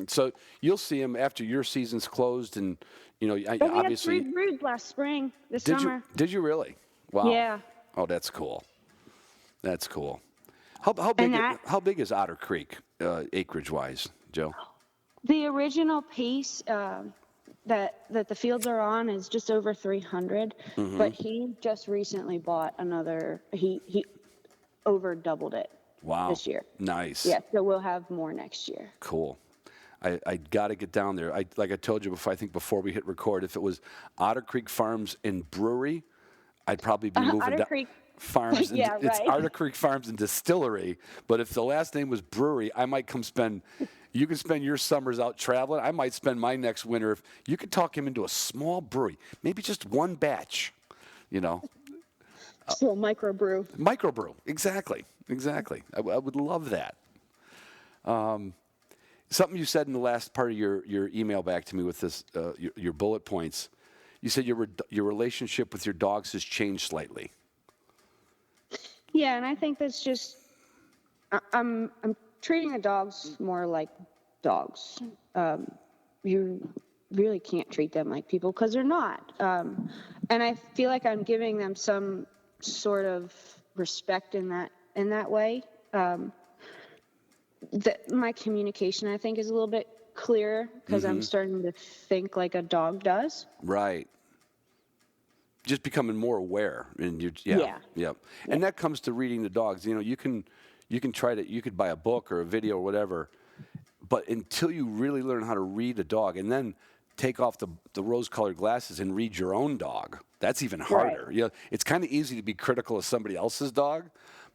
So you'll see them after your season's closed, and But obviously. we had 3 broods last spring, this Did summer. Did you really? Wow. Yeah. Oh, that's cool. That's cool. How big is Otter Creek acreage wise, Joe? The original piece that the fields are on is just over 300, but he just recently bought another. He over doubled it. Wow. This year. Nice. Yeah, so we'll have more next year. Cool. I got to get down there. Like I told you before, I think before we hit record, if it was Otter Creek Farms and Brewery, I'd probably be moving Otter down. Creek Farms. Yeah, It's right. Otter Creek Farms and Distillery. But if the last name was Brewery, I might come spend. You can spend your summers out traveling. I might spend my next winter. If you could talk him into a small brewery, maybe just one batch, So microbrew. Microbrew, exactly. I would love that. Something you said in the last part of your email back to me with this your bullet points. You said your relationship with your dogs has changed slightly. Yeah, and I think that's just I'm treating the dogs more like dogs. You really can't treat them like people because they're not. And I feel like I'm giving them some sort of respect in that way. My communication, I think, is a little bit clearer because I'm starting to think like a dog does. Right. Just becoming more aware, and yeah. And that comes to reading the dogs. You can you could buy a book or a video or whatever, but until you really learn how to read a dog, and then take off the rose-colored glasses and read your own dog, that's even harder. Right. It's kind of easy to be critical of somebody else's dog,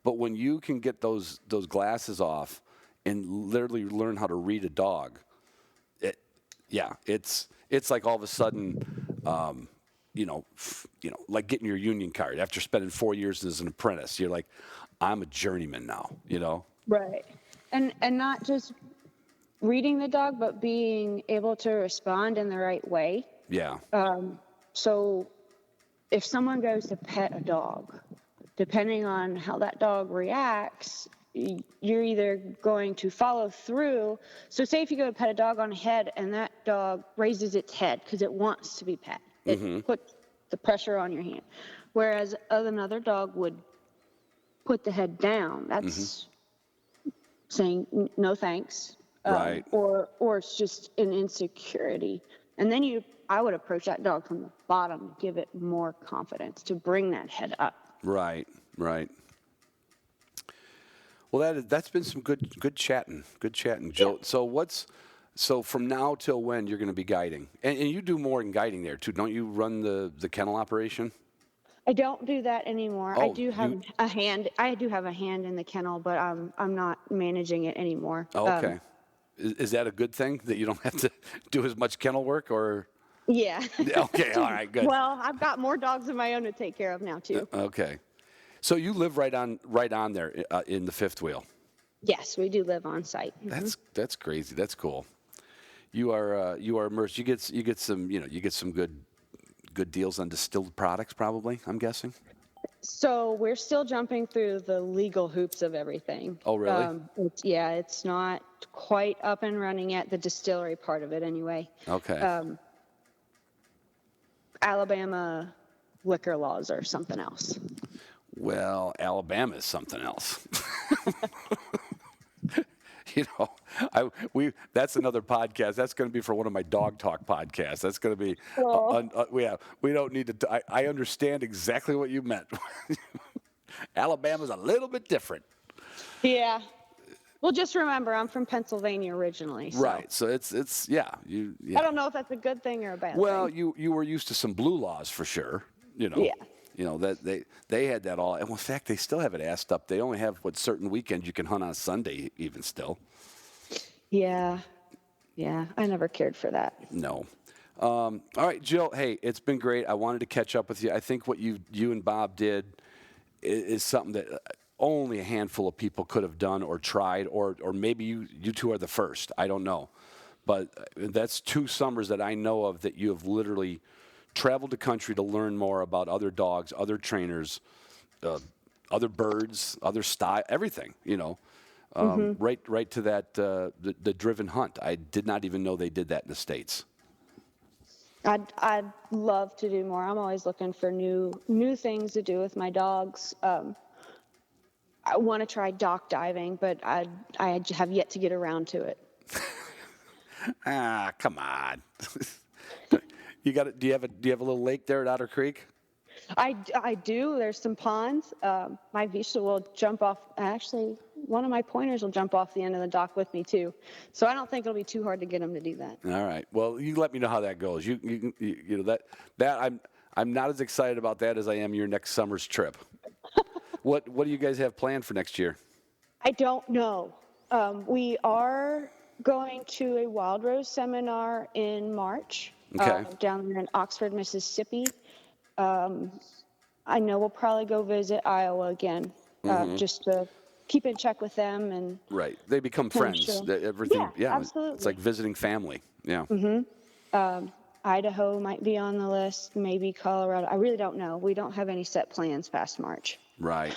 but when you can get those glasses off and literally learn how to read a dog, it's like all of a sudden, like getting your union card after spending 4 years as an apprentice. You're like, I'm a journeyman now. Right. And not just reading the dog, but being able to respond in the right way. Yeah. So if someone goes to pet a dog, depending on how that dog reacts, you're either going to follow through. So say if you go to pet a dog on the head and that dog raises its head because it wants to be pet. It puts the pressure on your hand. Whereas another dog would put the head down. That's saying no thanks. Right. Or it's just an insecurity. And then I would approach that dog from the bottom, give it more confidence to bring that head up. Right. Well, that's been some good chatting, Joe. Yeah. So from now till when you're going to be guiding, and you do more than guiding there too, don't you? Run the kennel operation? I don't do that anymore. Oh, I do have a hand. I do have a hand in the kennel, but I'm not managing it anymore. Oh, okay. Is that a good thing that you don't have to do as much kennel work, or? Yeah. Okay. All right. Good. Well, I've got more dogs of my own to take care of now too. Okay. So you live right on there in the fifth wheel. Yes, we do live on site. That's crazy. That's cool. You are immersed. You get some good deals on distilled products, probably. I'm guessing. So we're still jumping through the legal hoops of everything. Oh, really? It's not quite up and running yet. The distillery part of it, anyway. Okay. Alabama liquor laws are something else. Well, Alabama is something else. That's another podcast. That's going to be for one of my dog talk podcasts. That's going to be, we don't need to, I understand exactly what you meant. Alabama's a little bit different. Yeah. Well, just remember, I'm from Pennsylvania originally. So. Right. So it's. I don't know if that's a good thing or a bad thing. Well, you were used to some blue laws for sure. Yeah. That they had that all. And in fact, they still have it assed up. They only have certain weekends you can hunt on Sunday even still. Yeah. I never cared for that. No. All right, Jill. Hey, it's been great. I wanted to catch up with you. I think what you and Bob did is something that only a handful of people could have done or tried, or maybe you two are the first. I don't know, but that's 2 summers that I know of that you have literally traveled the country to learn more about other dogs, other trainers, other birds, other style, everything. Right to that the driven hunt. I did not even know they did that in the States. I'd love to do more. I'm always looking for new things to do with my dogs. I want to try dock diving, but I have yet to get around to it. Come on. You got? Do you have a little lake there at Otter Creek? I do. There's some ponds. My Vizsla will jump off. Actually, one of my pointers will jump off the end of the dock with me too. So I don't think it'll be too hard to get him to do that. All right. Well, you let me know how that goes. You know that I'm not as excited about that as I am your next summer's trip. What do you guys have planned for next year? I don't know. We are going to a Wild Rose seminar in March. Okay. Down there in Oxford, Mississippi. I know we'll probably go visit Iowa again, just to keep in check with them and. Right, they become friends. Sure. Everything, Yeah, absolutely. It's like visiting family. Yeah. Idaho might be on the list, maybe Colorado. I really don't know. We don't have any set plans past March. Right.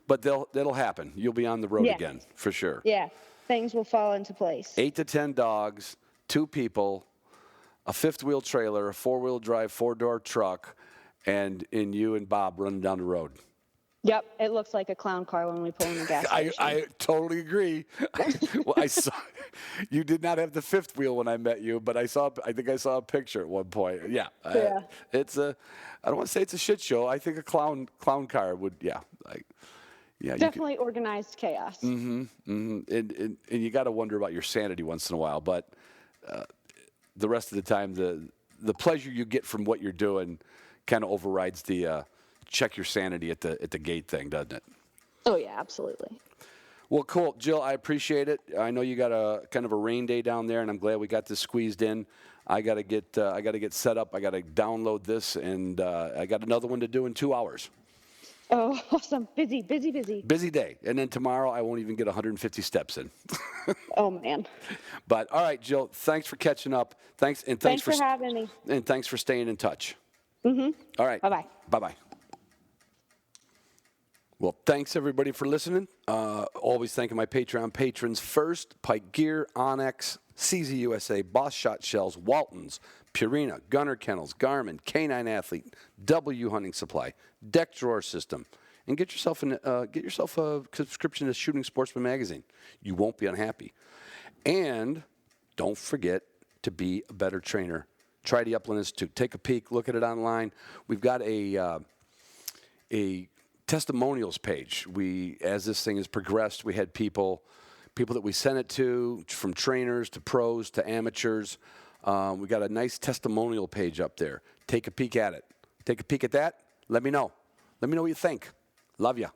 But that'll happen. You'll be on the road Yeah. again for sure. Yeah, things will fall into place. 8 to 10 dogs, 2 people, a 5th-wheel trailer, a 4-wheel drive, 4-door truck, and you and Bob running down the road. Yep, it looks like a clown car when we pull in the gas station. I totally agree. Well, I saw you did not have the 5th wheel when I met you, but I think I saw a picture at one point. Yeah. It's I don't want to say it's a shit show. I think a clown car would. Yeah. Definitely organized chaos. And you got to wonder about your sanity once in a while, but the rest of the time, the pleasure you get from what you're doing kind of overrides the check your sanity at the gate thing, doesn't it? Oh yeah, absolutely. Well, cool, Jill. I appreciate it. I know you got a kind of a rain day down there, and I'm glad we got this squeezed in. I got to get set up. I got to download this, and I got another one to do in 2 hours. Oh, awesome! Busy. Busy day, and then tomorrow I won't even get 150 steps in. Oh man. But all right, Jill. Thanks for catching up. Thanks for having me. And thanks for staying in touch. All right. Bye-bye. Bye-bye. Well, thanks everybody for listening. Always thanking my Patreon patrons first: Pike Gear, Onyx, CZ USA, Boss Shot Shells, Waltons, Purina, Gunner Kennels, Garmin, Canine Athlete, W Hunting Supply, Deck Drawer System, and get yourself a subscription to Shooting Sportsman magazine. You won't be unhappy. And don't forget to be a better trainer. Try the Upland Institute. Take a peek. Look at it online. We've got a testimonials page. As this thing has progressed, we had people that we sent it to, from trainers to pros to amateurs. We got a nice testimonial page up there. Take a peek at it. Take a peek at that. Let me know. Let me know what you think. Love ya.